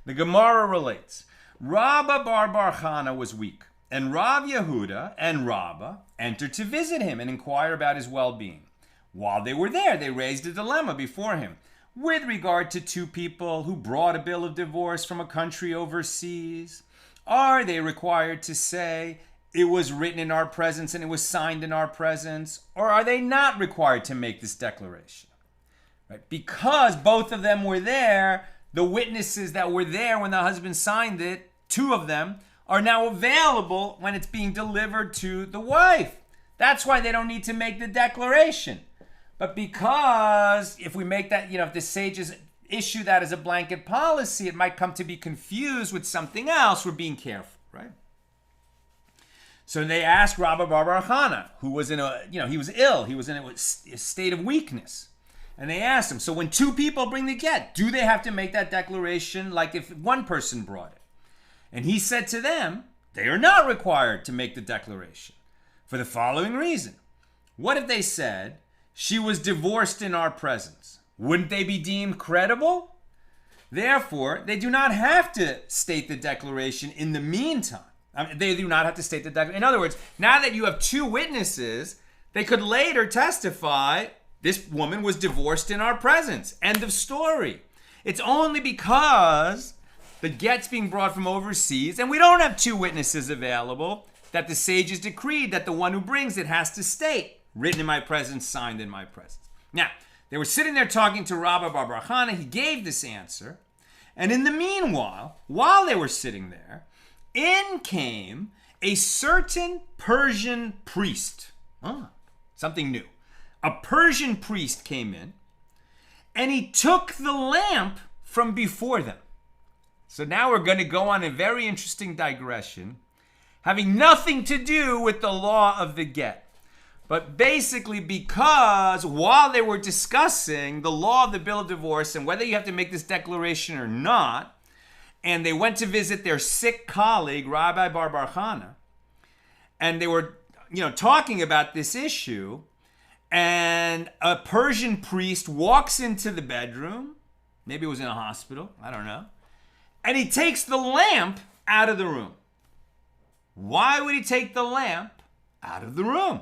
The Gemara relates, Rabba bar Chana was weak, and Rav Yehuda and Rabba entered to visit him and inquire about his well-being. While they were there, they raised a dilemma before him with regard to two people who brought a bill of divorce from a country overseas. Are they required to say, it was written in our presence and it was signed in our presence, or are they not required to make this declaration? Right? Because both of them were there, the witnesses that were there when the husband signed it, two of them, are now available when it's being delivered to the wife. That's why they don't need to make the declaration. But because if we make that, if the sages issue that as a blanket policy, it might come to be confused with something else. We're being careful, right? So they asked Rabba bar Chana, who was he was ill. He was in a state of weakness. And they asked him, so when two people bring the get, do they have to make that declaration like if one person brought it? And he said to them, they are not required to make the declaration for the following reason. What if they said, she was divorced in our presence? Wouldn't they be deemed credible? Therefore, they do not have to state the declaration in the meantime. They do not have to state the declaration. In other words, now that you have two witnesses, they could later testify, this woman was divorced in our presence. End of story. It's only because the get's being brought from overseas and we don't have two witnesses available that the sages decreed that the one who brings it has to state, written in my presence, signed in my presence. Now, they were sitting there talking to Rabba bar Chana. He gave this answer. And in the meanwhile, while they were sitting there, in came a certain Persian priest. Something new. A Persian priest came in, and he took the lamp from before them. So now we're going to go on a very interesting digression, having nothing to do with the law of the get. But basically because while they were discussing the law of the bill of divorce and whether you have to make this declaration or not, and they went to visit their sick colleague, Rabbi bar Chana, and they were, talking about this issue, and a Persian priest walks into the bedroom, maybe it was in a hospital, I don't know, and he takes the lamp out of the room. Why would he take the lamp out of the room?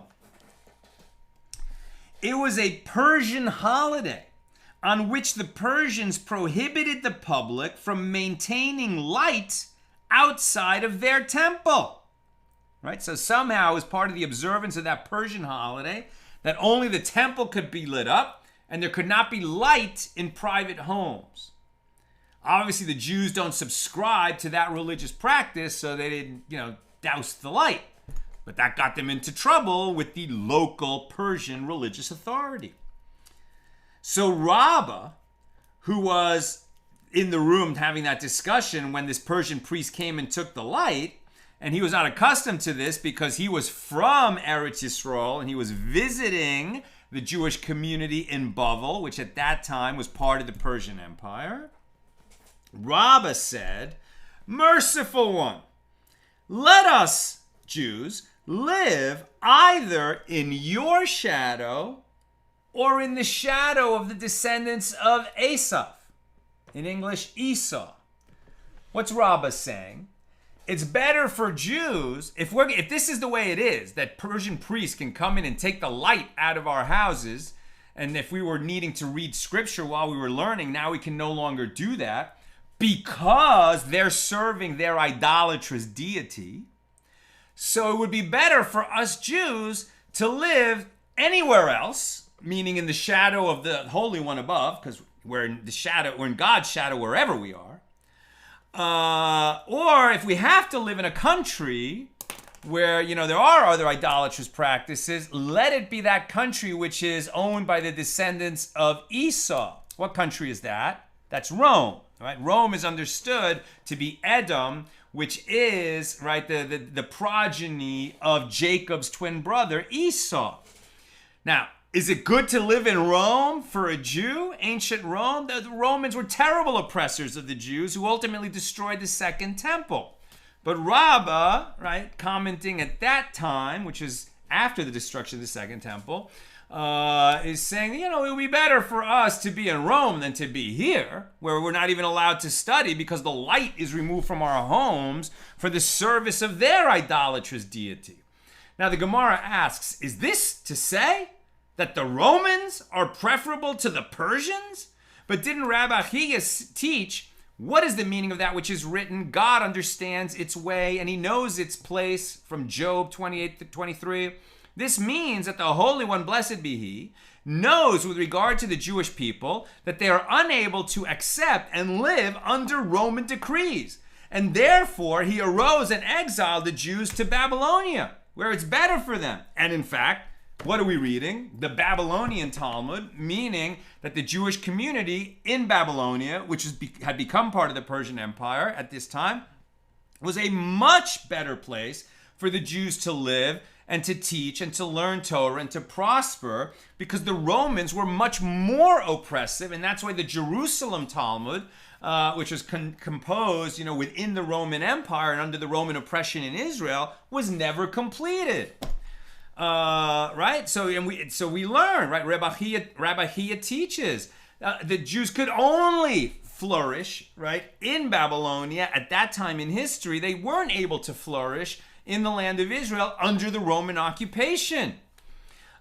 It was a Persian holiday on which the Persians prohibited the public from maintaining light outside of their temple. Right? So somehow, as part of the observance of that Persian holiday, that only the temple could be lit up and there could not be light in private homes. Obviously, the Jews don't subscribe to that religious practice, so they didn't, douse the light. But that got them into trouble with the local Persian religious authority. So Rabbah, who was in the room having that discussion when this Persian priest came and took the light, and he was not accustomed to this because he was from Eretz Yisrael and he was visiting the Jewish community in Bavel, which at that time was part of the Persian Empire. Rabbah said, "Merciful one, let us, Jews, live either in your shadow or in the shadow of the descendants of Esau." In English, Esau. What's Rabbah saying? It's better for Jews, if this is the way it is, that Persian priests can come in and take the light out of our houses, and if we were needing to read scripture while we were learning, now we can no longer do that because they're serving their idolatrous deity. So it would be better for us Jews to live anywhere else, meaning in the shadow of the Holy One above, because we're in God's shadow wherever we are. Or if we have to live in a country where, there are other idolatrous practices, let it be that country which is owned by the descendants of Esau. What country is that? That's Rome, right? Rome is understood to be Edom, which is, right, the progeny of Jacob's twin brother, Esau. Now, is it good to live in Rome for a Jew? Ancient Rome? The Romans were terrible oppressors of the Jews who ultimately destroyed the Second Temple. But Rabbah, right, commenting at that time, which is after the destruction of the Second Temple, is saying, it would be better for us to be in Rome than to be here, where we're not even allowed to study because the light is removed from our homes for the service of their idolatrous deity. Now the Gemara asks, is this to say that the Romans are preferable to the Persians? But didn't Rabbi Chia teach, what is the meaning of that which is written? God understands its way and he knows its place, from Job 28-23. This means that the Holy One, blessed be he, knows with regard to the Jewish people that they are unable to accept and live under Roman decrees. And therefore he arose and exiled the Jews to Babylonia, where it's better for them. And in fact, what are we reading? The Babylonian Talmud, meaning that the Jewish community in Babylonia, which had become part of the Persian Empire at this time, was a much better place for the Jews to live and to teach and to learn Torah and to prosper, because the Romans were much more oppressive. And that's why the Jerusalem Talmud, which was composed, within the Roman Empire and under the Roman oppression in Israel, was never completed. Right? So we learn, right? Rabbi Chia teaches the Jews could only flourish, right, in Babylonia. At that time in history, they weren't able to flourish in the land of Israel under the Roman occupation.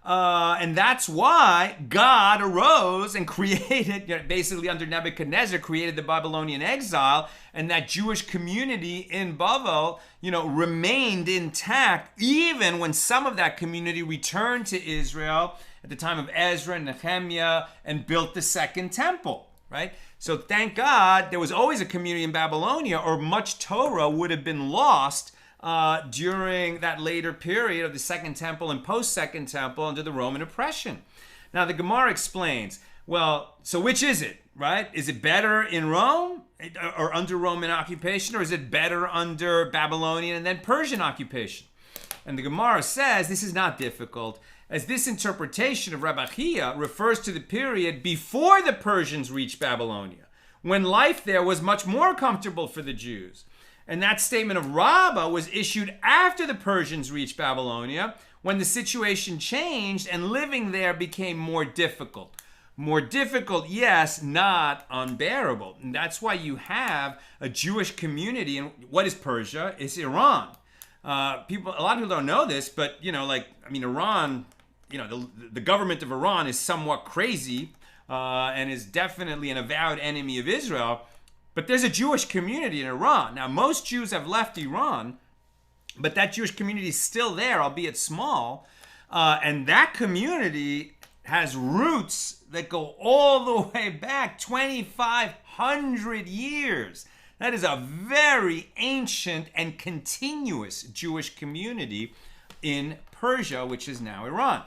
And that's why God arose and created, basically under Nebuchadnezzar, created the Babylonian exile, and that Jewish community in Bavel, remained intact even when some of that community returned to Israel at the time of Ezra and Nehemiah and built the Second Temple, right? So thank God there was always a community in Babylonia, or much Torah would have been lost during that later period of the Second Temple and post-Second Temple under the Roman oppression. Now the Gemara explains, well, so which is it, right? Is it better in Rome or under Roman occupation, or is it better under Babylonian and then Persian occupation? And the Gemara says this is not difficult, as this interpretation of Rabbi Chia refers to the period before the Persians reached Babylonia, when life there was much more comfortable for the Jews. And that statement of Rabbah was issued after the Persians reached Babylonia, when the situation changed and living there became more difficult. More difficult, yes, not unbearable. And that's why you have a Jewish community. And what is Persia? It's Iran. A lot of people don't know this, but Iran, the government of Iran is somewhat crazy and is definitely an avowed enemy of Israel. But there's a Jewish community in Iran. Now, most Jews have left Iran, but that Jewish community is still there, albeit small. And that community has roots that go all the way back 2,500 years. That is a very ancient and continuous Jewish community in Persia, which is now Iran.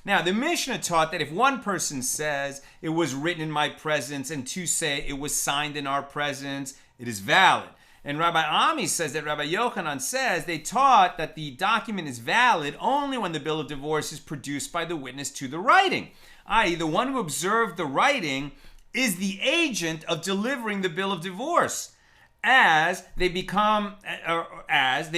Now, the Mishna taught that if one person says it was written in my presence and two say it was signed in our presence, it is valid. And Rabbi Ami says that Rabbi Yochanan says they taught that the document is valid only when the bill of divorce is produced by the witness to the writing, i.e. the one who observed the writing is the agent of delivering the bill of divorce, as they become as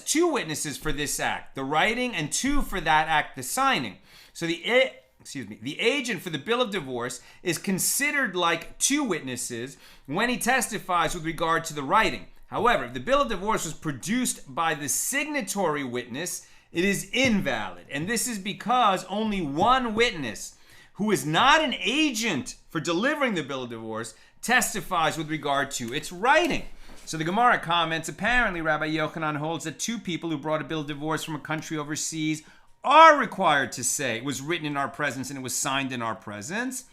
two witnesses for this act, the writing, and two for that act, the signing. So the agent for the bill of divorce is considered like two witnesses when he testifies with regard to the writing. However, if the bill of divorce was produced by the signatory witness, it is invalid. And this is because only one witness, who is not an agent for delivering the bill of divorce, testifies with regard to its writing. So the Gemara comments, apparently Rabbi Yochanan holds that two people who brought a bill of divorce from a country overseas are required to say it was written in our presence and it was signed in our presence.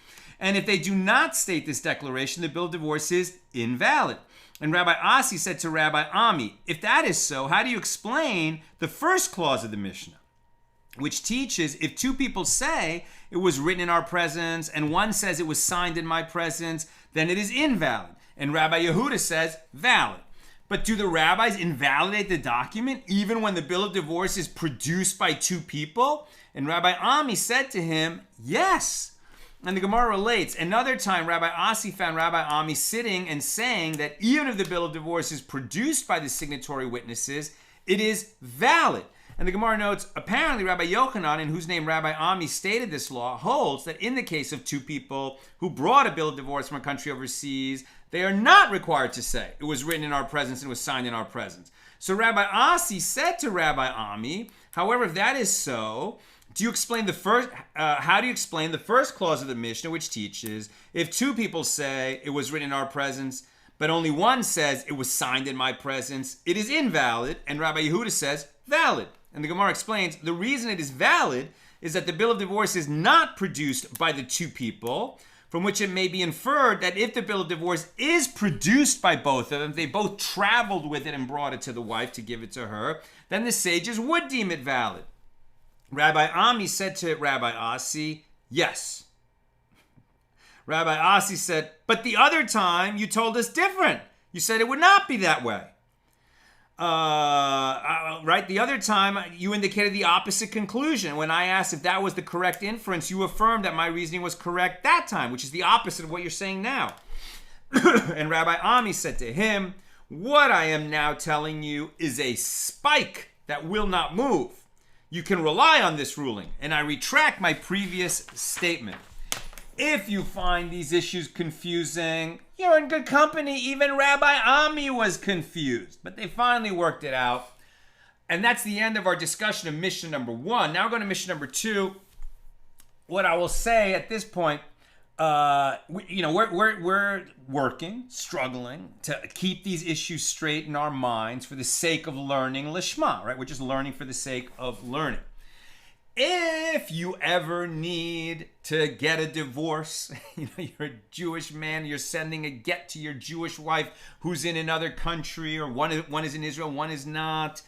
And if they do not state this declaration, the bill of divorce is invalid. And Rabbi Asi said to Rabbi Ami, if that is so, how do you explain the first clause of the Mishnah, which teaches if two people say it was written in our presence and one says it was signed in my presence, then it is invalid. And Rabbi Yehuda says valid. But do the rabbis invalidate the document even when the bill of divorce is produced by two people? And Rabbi Ami said to him, yes. And the Gemara relates, another time Rabbi Asi found Rabbi Ami sitting and saying that even if the bill of divorce is produced by the signatory witnesses, it is valid. And the Gemara notes, apparently Rabbi Yochanan, in whose name Rabbi Ami stated this law, holds that in the case of two people who brought a bill of divorce from a country overseas, they are not required to say it was written in our presence and was signed in our presence. So Rabbi Asi said to Rabbi Ami, however, if that is so, how do you explain the first clause of the Mishnah, which teaches if two people say it was written in our presence, but only one says it was signed in my presence, it is invalid, and Rabbi Yehuda says valid. And the Gemara explains the reason it is valid is that the bill of divorce is not produced by the two people, from which it may be inferred that if the bill of divorce is produced by both of them, they both traveled with it and brought it to the wife to give it to her, then the sages would deem it valid. Rabbi Ami said to Rabbi Asi, yes. Rabbi Asi said, but the other time you told us different. You said it would not be that way. Right? The other time you indicated the opposite conclusion. When I asked if that was the correct inference, you affirmed that my reasoning was correct that time, which is the opposite of what you're saying now. And Rabbi Ami said to him, what I am now telling you is a spike that will not move. You can rely on this ruling, and I retract my previous statement. If you find these issues confusing, you're in good company. Even Rabbi Ami was confused, but they finally worked it out. And that's the end of our discussion of Mishnah number 1. Now we're going to Mishnah number 2. What I will say at this point, we're working, struggling to keep these issues straight in our minds for the sake of learning lishma, right? We're just learning for the sake of learning. If you ever need to get a divorce, you're a Jewish man, you're sending a get to your Jewish wife who's in another country, or one is in Israel, one is not.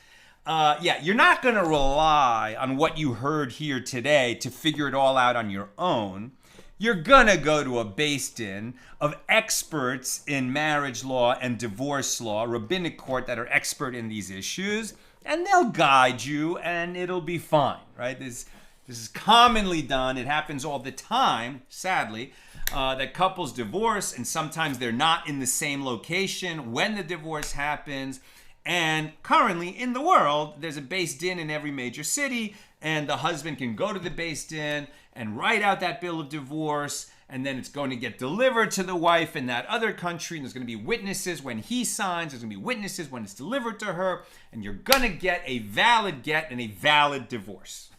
You're not going to rely on what you heard here today to figure it all out on your own. You're going to go to a beis din of experts in marriage law and divorce law, rabbinic court that are expert in these issues, and they'll guide you and it'll be fine, right? This is commonly done. It happens all the time, sadly, that couples divorce and sometimes they're not in the same location when the divorce happens. And currently in the world, there's a beis din in every major city, and the husband can go to the beis din and write out that bill of divorce, and then it's going to get delivered to the wife in that other country, and there's going to be witnesses when he signs, there's going to be witnesses when it's delivered to her, and you're going to get a valid get and a valid divorce.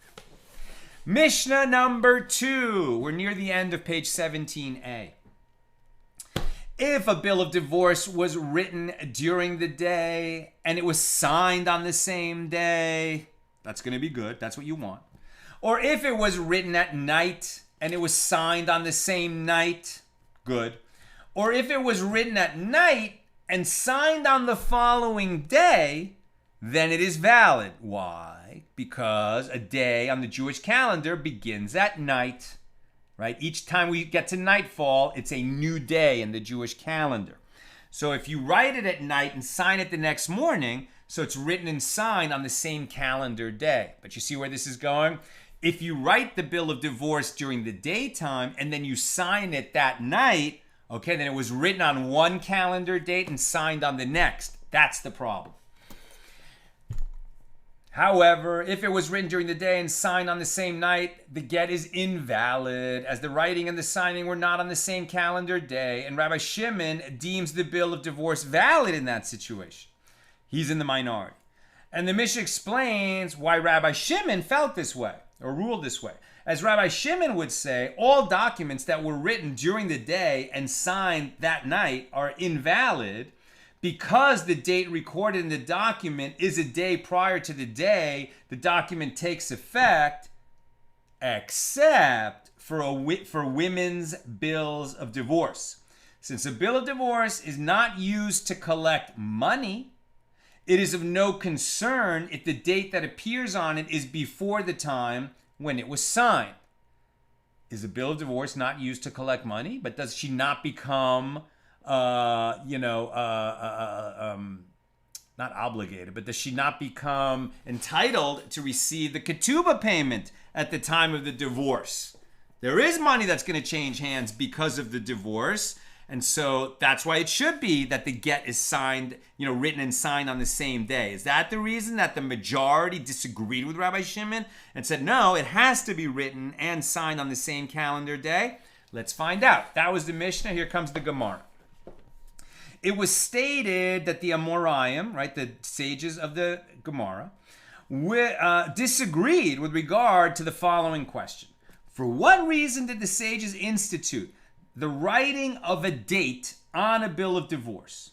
Mishnah number 2. We're near the end of page 17a. If a bill of divorce was written during the day and it was signed on the same day, that's going to be good. That's what you want. Or if it was written at night and it was signed on the same night, good. Or if it was written at night and signed on the following day, then it is valid. Why? Because a day on the Jewish calendar begins at night. Right? Each time we get to nightfall, it's a new day in the Jewish calendar. So if you write it at night and sign it the next morning, so it's written and signed on the same calendar day. But you see where this is going? If you write the bill of divorce during the daytime and then you sign it that night, okay, then it was written on one calendar date and signed on the next. That's the problem. However, if it was written during the day and signed on the same night, the get is invalid, as the writing and the signing were not on the same calendar day, and Rabbi Shimon deems the bill of divorce valid in that situation. He's in the minority. And the Mishnah explains why Rabbi Shimon felt this way, or ruled this way. As Rabbi Shimon would say, all documents that were written during the day and signed that night are invalid, because the date recorded in the document is a day prior to the day the document takes effect, except for women's bills of divorce. Since a bill of divorce is not used to collect money, it is of no concern if the date that appears on it is before the time when it was signed. is a bill of divorce not used to collect money? But does she not become, not obligated, but does she not become entitled to receive the ketubah payment at the time of the divorce? There is money that's going to change hands because of the divorce. And so that's why it should be that the get is signed, written and signed on the same day. Is that the reason that the majority disagreed with Rabbi Shimon and said, no, it has to be written and signed on the same calendar day? Let's find out. That was the Mishnah. Here comes the Gemara. It was stated that the Amoraim, right, the sages of the Gemara, disagreed with regard to the following question. For what reason did the sages institute the writing of a date on a bill of divorce?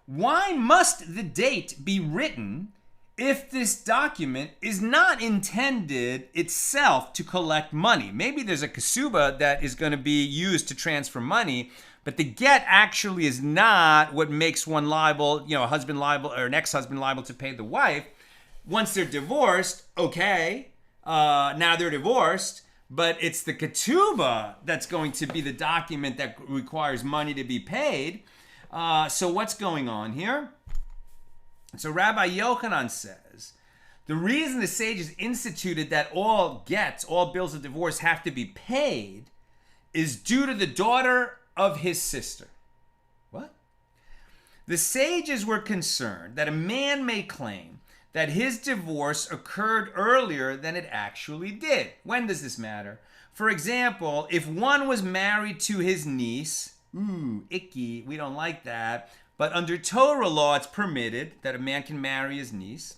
Why must the date be written if this document is not intended itself to collect money? Maybe there's a ketubah that is going to be used to transfer money, but the get actually is not what makes one liable, a husband liable or an ex-husband liable to pay the wife. Once they're divorced, okay, now they're divorced, but it's the ketubah that's going to be the document that requires money to be paid. So what's going on here? So Rabbi Yochanan says, the reason the sages instituted that all gets, all bills of divorce have to be paid is due to the daughter of his sister. What? The sages were concerned that a man may claim that his divorce occurred earlier than it actually did. When does this matter? For example, if one was married to his niece, icky, we don't like that, but under Torah law, it's permitted that a man can marry his niece,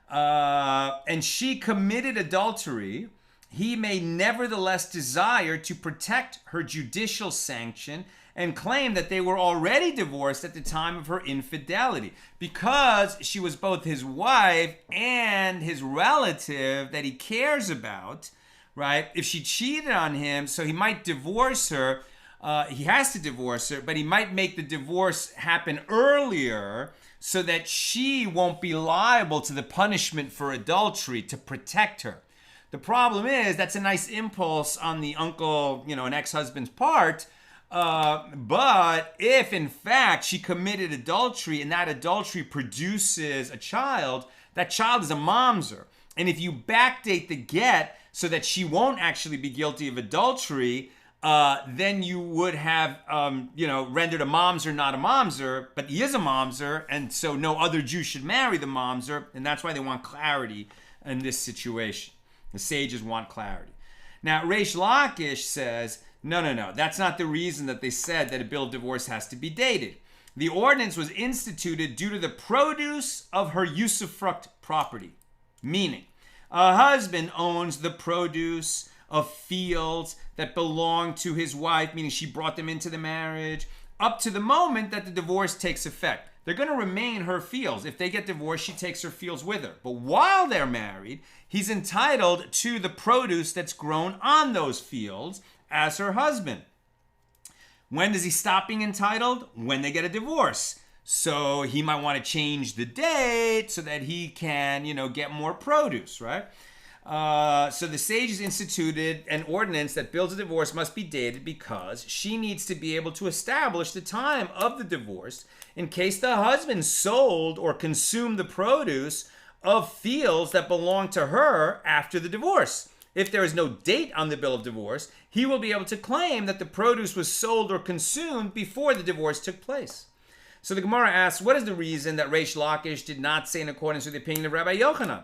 and she committed adultery, he may nevertheless desire to protect her judicial sanction and claim that they were already divorced at the time of her infidelity, because she was both his wife and his relative that he cares about, right? If she cheated on him, so he might divorce her, he has to divorce her, but he might make the divorce happen earlier so that she won't be liable to the punishment for adultery, to protect her. The problem is that's a nice impulse on the uncle, an ex-husband's part. But if in fact she committed adultery and that adultery produces a child, that child is a mamzer. And if you backdate the get so that she won't actually be guilty of adultery, then you would have, rendered a mamzer not a mamzer, but he is a mamzer, and so no other Jew should marry the mamzer, and that's why they want clarity in this situation. The sages want clarity. Now, Reish Lakish says, no, that's not the reason that they said that a bill of divorce has to be dated. The ordinance was instituted due to the produce of her usufruct property, meaning a husband owns the produce of fields that belong to his wife, meaning she brought them into the marriage, up to the moment that the divorce takes effect. They're going to remain her fields. If they get divorced, she takes her fields with her. But while they're married, he's entitled to the produce that's grown on those fields as her husband. When does he stop being entitled? When they get a divorce. So he might want to change the date so that he can, get more produce, right? So the sages instituted an ordinance that bills of divorce must be dated because she needs to be able to establish the time of the divorce in case the husband sold or consumed the produce of fields that belong to her after the divorce. If there is no date on the bill of divorce, he will be able to claim that the produce was sold or consumed before the divorce took place. So the Gemara asks, what is the reason that Reish Lakish did not say in accordance with the opinion of Rabbi Yochanan?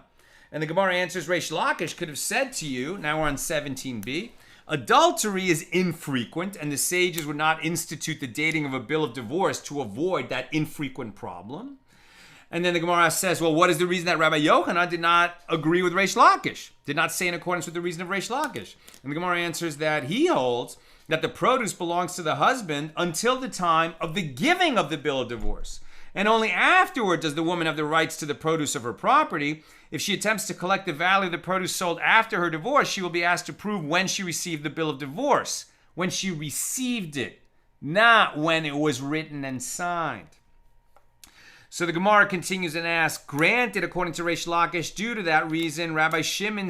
And the Gemara answers, Reish Lakish could have said to you, now we're on 17b, adultery is infrequent, and the sages would not institute the dating of a bill of divorce to avoid that infrequent problem. And then the Gemara says, well, what is the reason that Rabbi Yochanan did not agree with Reish Lakish, did not say in accordance with the reason of Reish Lakish? And the Gemara answers that he holds that the produce belongs to the husband until the time of the giving of the bill of divorce. And only afterward does the woman have the rights to the produce of her property. If she attempts to collect the value of the produce sold after her divorce, she will be asked to prove when she received the bill of divorce, when she received it, not when it was written and signed. So the Gemara continues and asks, granted, according to Reish Lakish, due to that reason, Rabbi Shimon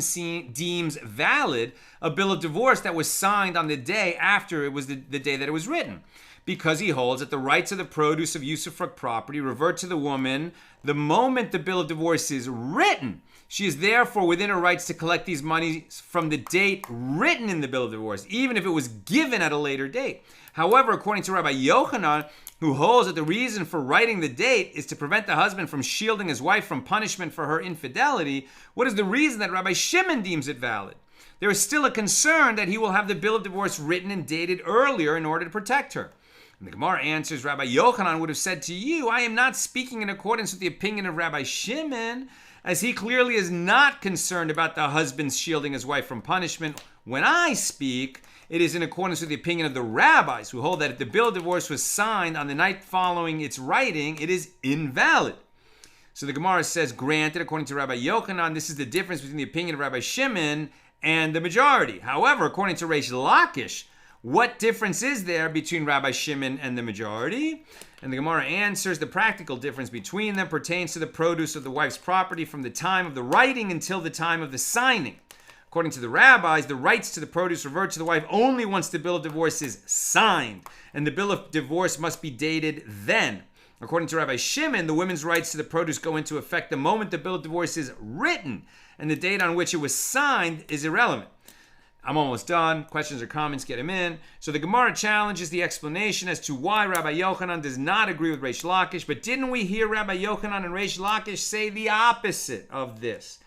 deems valid a bill of divorce that was signed on the day after it was the day that it was written, because he holds that the rights of the produce of usufruct property revert to the woman the moment the bill of divorce is written. She is therefore within her rights to collect these monies from the date written in the bill of divorce, even if it was given at a later date. However, according to Rabbi Yochanan, who holds that the reason for writing the date is to prevent the husband from shielding his wife from punishment for her infidelity, what is the reason that Rabbi Shimon deems it valid? There is still a concern that he will have the bill of divorce written and dated earlier in order to protect her. And the Gemara answers, Rabbi Yochanan would have said to you, I am not speaking in accordance with the opinion of Rabbi Shimon, as he clearly is not concerned about the husband shielding his wife from punishment. When I speak, it is in accordance with the opinion of the rabbis, who hold that if the bill of divorce was signed on the night following its writing, it is invalid. So the Gemara says, granted, according to Rabbi Yochanan, this is the difference between the opinion of Rabbi Shimon and the majority. However, according to Reish Lakish, what difference is there between Rabbi Shimon and the majority? And the Gemara answers, the practical difference between them pertains to the produce of the wife's property from the time of the writing until the time of the signing. According to the rabbis, the rights to the produce revert to the wife only once the bill of divorce is signed, and the bill of divorce must be dated then. According to Rabbi Shimon, the women's rights to the produce go into effect the moment the bill of divorce is written, and the date on which it was signed is irrelevant. I'm almost done. Questions or comments, get them in. So the Gemara challenges the explanation as to why Rabbi Yochanan does not agree with Reish Lakish, but didn't we hear Rabbi Yochanan and Reish Lakish say the opposite of this?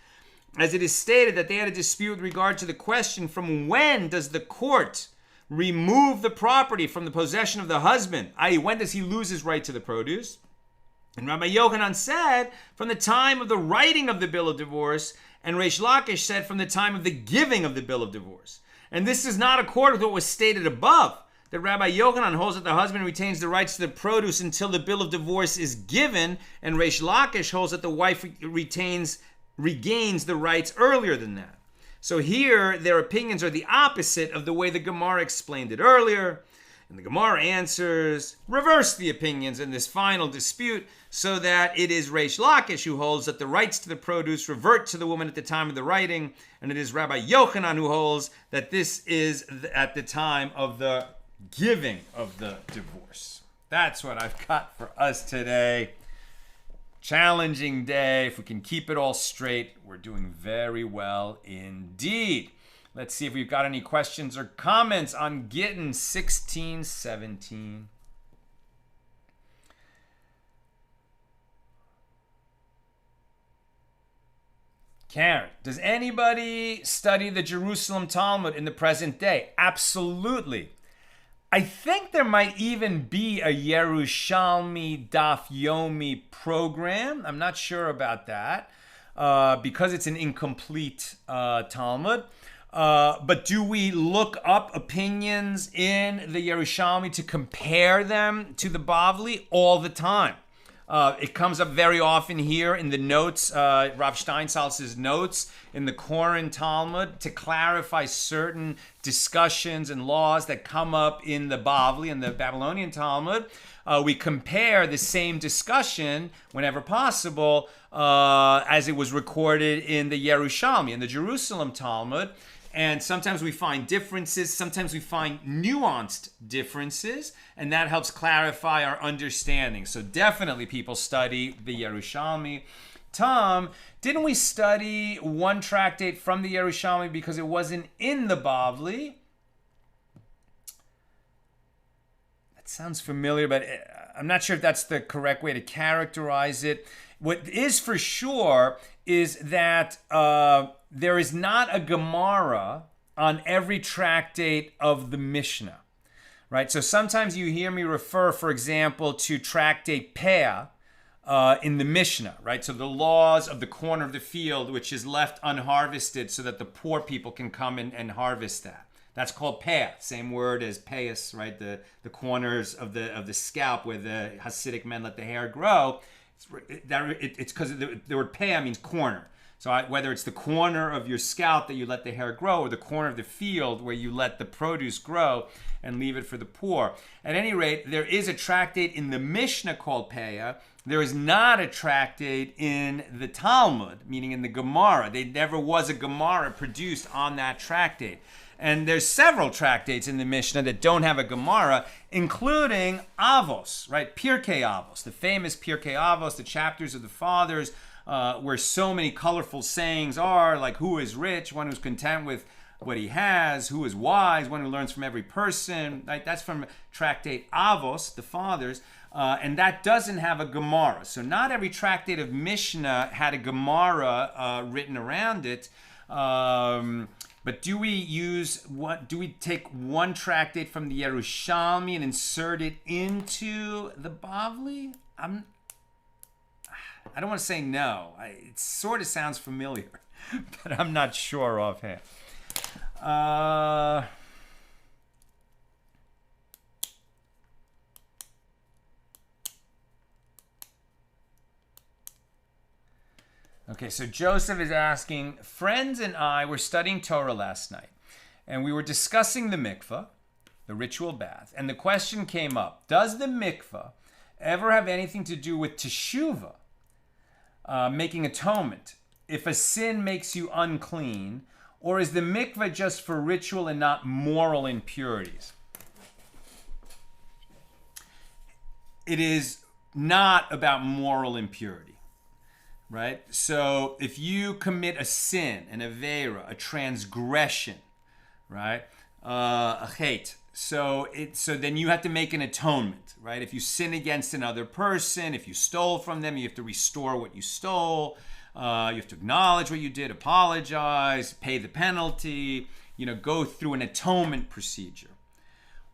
As it is stated that they had a dispute with regard to the question, from when does the court remove the property from the possession of the husband? I.e., when does he lose his right to the produce? And Rabbi Yochanan said, from the time of the writing of the bill of divorce, and Reish Lakish said, from the time of the giving of the bill of divorce. And this is not according with what was stated above, that Rabbi Yochanan holds that the husband retains the rights to the produce until the bill of divorce is given, and Reish Lakish holds that the wife regains the rights earlier than that. So here, their opinions are the opposite of the way the Gemara explained it earlier. And the Gemara answers, reverse the opinions in this final dispute, so that it is Reish Lakish who holds that the rights to the produce revert to the woman at the time of the writing, and it is Rabbi Yochanan who holds that this is at the time of the giving of the divorce. That's what I've got for us today. Challenging day. If we can keep it all straight, we're doing very well indeed. Let's see if we've got any questions or comments on Gittin 16:17. Karen, does anybody study the Jerusalem Talmud in the present day? Absolutely. I think there might even be a Yerushalmi Daf Yomi program. I'm not sure about that because it's an incomplete Talmud. But do we look up opinions in the Yerushalmi to compare them to the Bavli? All the time. It comes up very often here in the notes, Rav Steinsaltz's notes in the Koran Talmud, to clarify certain discussions and laws that come up in the Bavli and the Babylonian Talmud. We compare the same discussion whenever possible as it was recorded in the Yerushalmi, in the Jerusalem Talmud. And sometimes we find differences, sometimes we find nuanced differences, and that helps clarify our understanding. So definitely people study the Yerushalmi. Tom, didn't we study one tractate from the Yerushalmi because it wasn't in the Bavli? That sounds familiar, but I'm not sure if that's the correct way to characterize it. What is for sure is that there is not a Gemara on every tractate of the Mishna, right? So sometimes you hear me refer, for example, to tractate Peah in the Mishnah, right? So the laws of the corner of the field, which is left unharvested so that the poor people can come in and harvest that. That's called Peah, same word as payas, right? The corners of the scalp where the Hasidic men let the hair grow. It's because the word Peah means corner. So whether it's the corner of your scalp that you let the hair grow, or the corner of the field where you let the produce grow and leave it for the poor. At any rate, there is a tractate in the Mishna called Peah. There is not a tractate in the Talmud, meaning in the Gemara. There never was a Gemara produced on that tractate. And there's several tractates in the Mishnah that don't have a Gemara, including Avos, right? Pirkei Avos, the famous Pirkei Avos, the chapters of the fathers, where so many colorful sayings are, like who is rich, one who's content with what he has, who is wise, one who learns from every person, right? That's from tractate Avos, the fathers, and that doesn't have a Gemara. So not every tractate of Mishnah had a Gemara written around it. But do we take one tractate from the Yerushalmi and insert it into the Bavli? I don't want to say no. It sort of sounds familiar, but I'm not sure offhand. Okay, so Joseph is asking, friends and I were studying Torah last night, and we were discussing the mikveh, the ritual bath, and the question came up, does the mikveh ever have anything to do with teshuvah, making atonement, if a sin makes you unclean, or is the mikveh just for ritual and not moral impurities? It is not about moral impurity. Right? So if you commit a sin, an aveira, a transgression, right? A hate. So then you have to make an atonement, right? If you sin against another person, if you stole from them, you have to restore what you stole. You have to acknowledge what you did, apologize, pay the penalty, go through an atonement procedure.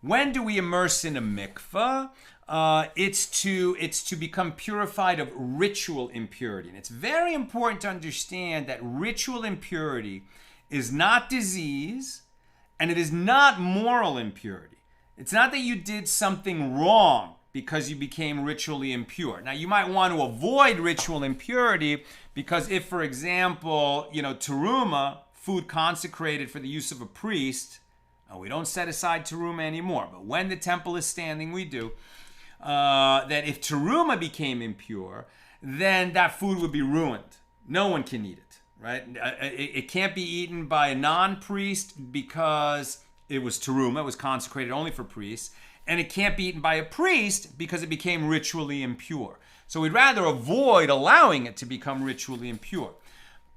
When do we immerse in a mikveh? It's to become purified of ritual impurity. And it's very important to understand that ritual impurity is not disease, and it is not moral impurity. It's not that you did something wrong because you became ritually impure. Now, you might want to avoid ritual impurity because if, for example, teruma, food consecrated for the use of a priest, we don't set aside teruma anymore, but when the temple is standing, we do. That if teruma became impure, then that food would be ruined. No one can eat it, right? It can't be eaten by a non-priest because it was teruma, it was consecrated only for priests, and it can't be eaten by a priest because it became ritually impure. So we'd rather avoid allowing it to become ritually impure.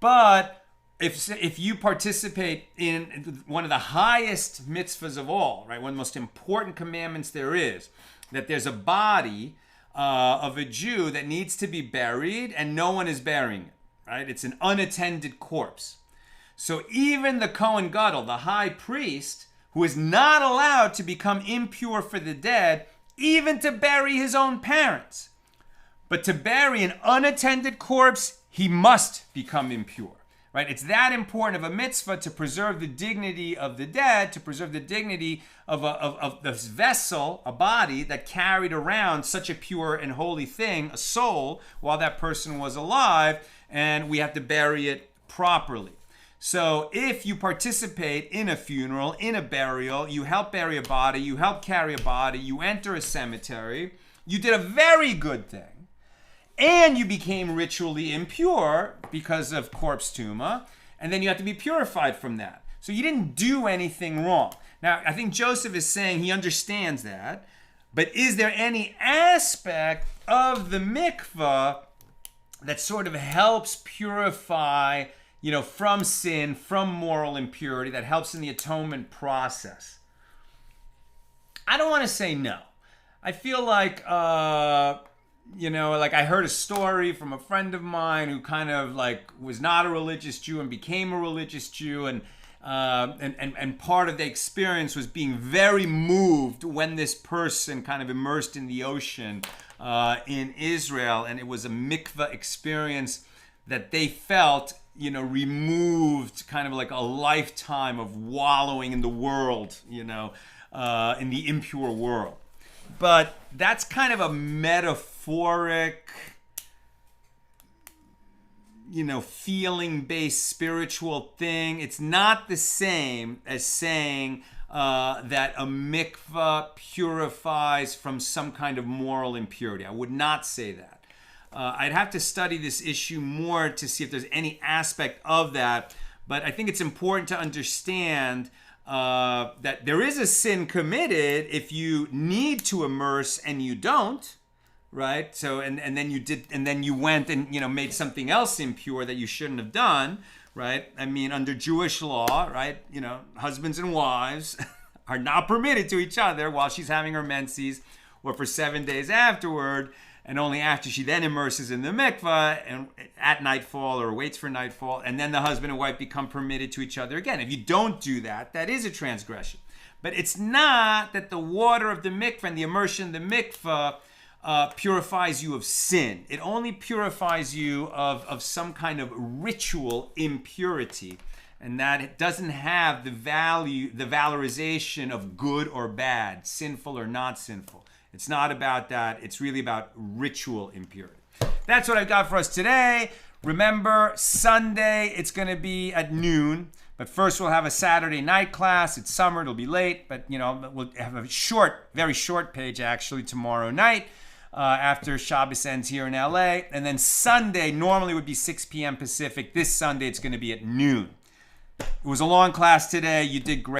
But if you participate in one of the highest mitzvahs of all, right, one of the most important commandments there is, that there's a body of a Jew that needs to be buried and no one is burying it, right? It's an unattended corpse. So even the Kohen Gadol, the high priest, who is not allowed to become impure for the dead, even to bury his own parents, but to bury an unattended corpse, he must become impure. Right? It's that important of a mitzvah to preserve the dignity of the dead, to preserve the dignity of this vessel, a body that carried around such a pure and holy thing, a soul, while that person was alive, and we have to bury it properly. So if you participate in a funeral, in a burial, you help bury a body, you help carry a body, you enter a cemetery, you did a very good thing. And you became ritually impure because of corpse tuma, and then you have to be purified from that. So you didn't do anything wrong. Now, I think Joseph is saying he understands that, but is there any aspect of the mikveh that sort of helps purify, from sin, from moral impurity, that helps in the atonement process? I don't want to say no. I feel like, like I heard a story from a friend of mine who kind of like was not a religious Jew and became a religious Jew, and part of the experience was being very moved when this person kind of immersed in the ocean in Israel, and it was a mikveh experience that they felt, removed kind of like a lifetime of wallowing in the world, in the impure world. But that's kind of a metaphoric, feeling-based spiritual thing. It's not the same as saying that a mikveh purifies from some kind of moral impurity. I would not say that. I'd have to study this issue more to see if there's any aspect of that. But I think it's important to understand that there is a sin committed if you need to immerse and you don't, right? So and then you did, and then you went and made something else impure that you shouldn't have done, right? I mean, under Jewish law, right? Husbands and wives are not permitted to each other while she's having her menses or for 7 days afterward. And only after she then immerses in the mikvah and at nightfall or waits for nightfall, and then the husband and wife become permitted to each other again. If you don't do that, that is a transgression. But it's not that the water of the mikvah and the immersion in the mikvah purifies you of sin. It only purifies you of some kind of ritual impurity, and that it doesn't have the valorization of good or bad, sinful or not sinful. It's not about that. It's really about ritual impurity. That's what I've got for us today. Remember, Sunday, it's going to be at noon. But first, we'll have a Saturday night class. It's summer. It'll be late. But, we'll have a very short page, actually, tomorrow night after Shabbos ends here in LA. And then Sunday normally would be 6 p.m. Pacific. This Sunday, it's going to be at noon. It was a long class today. You did great.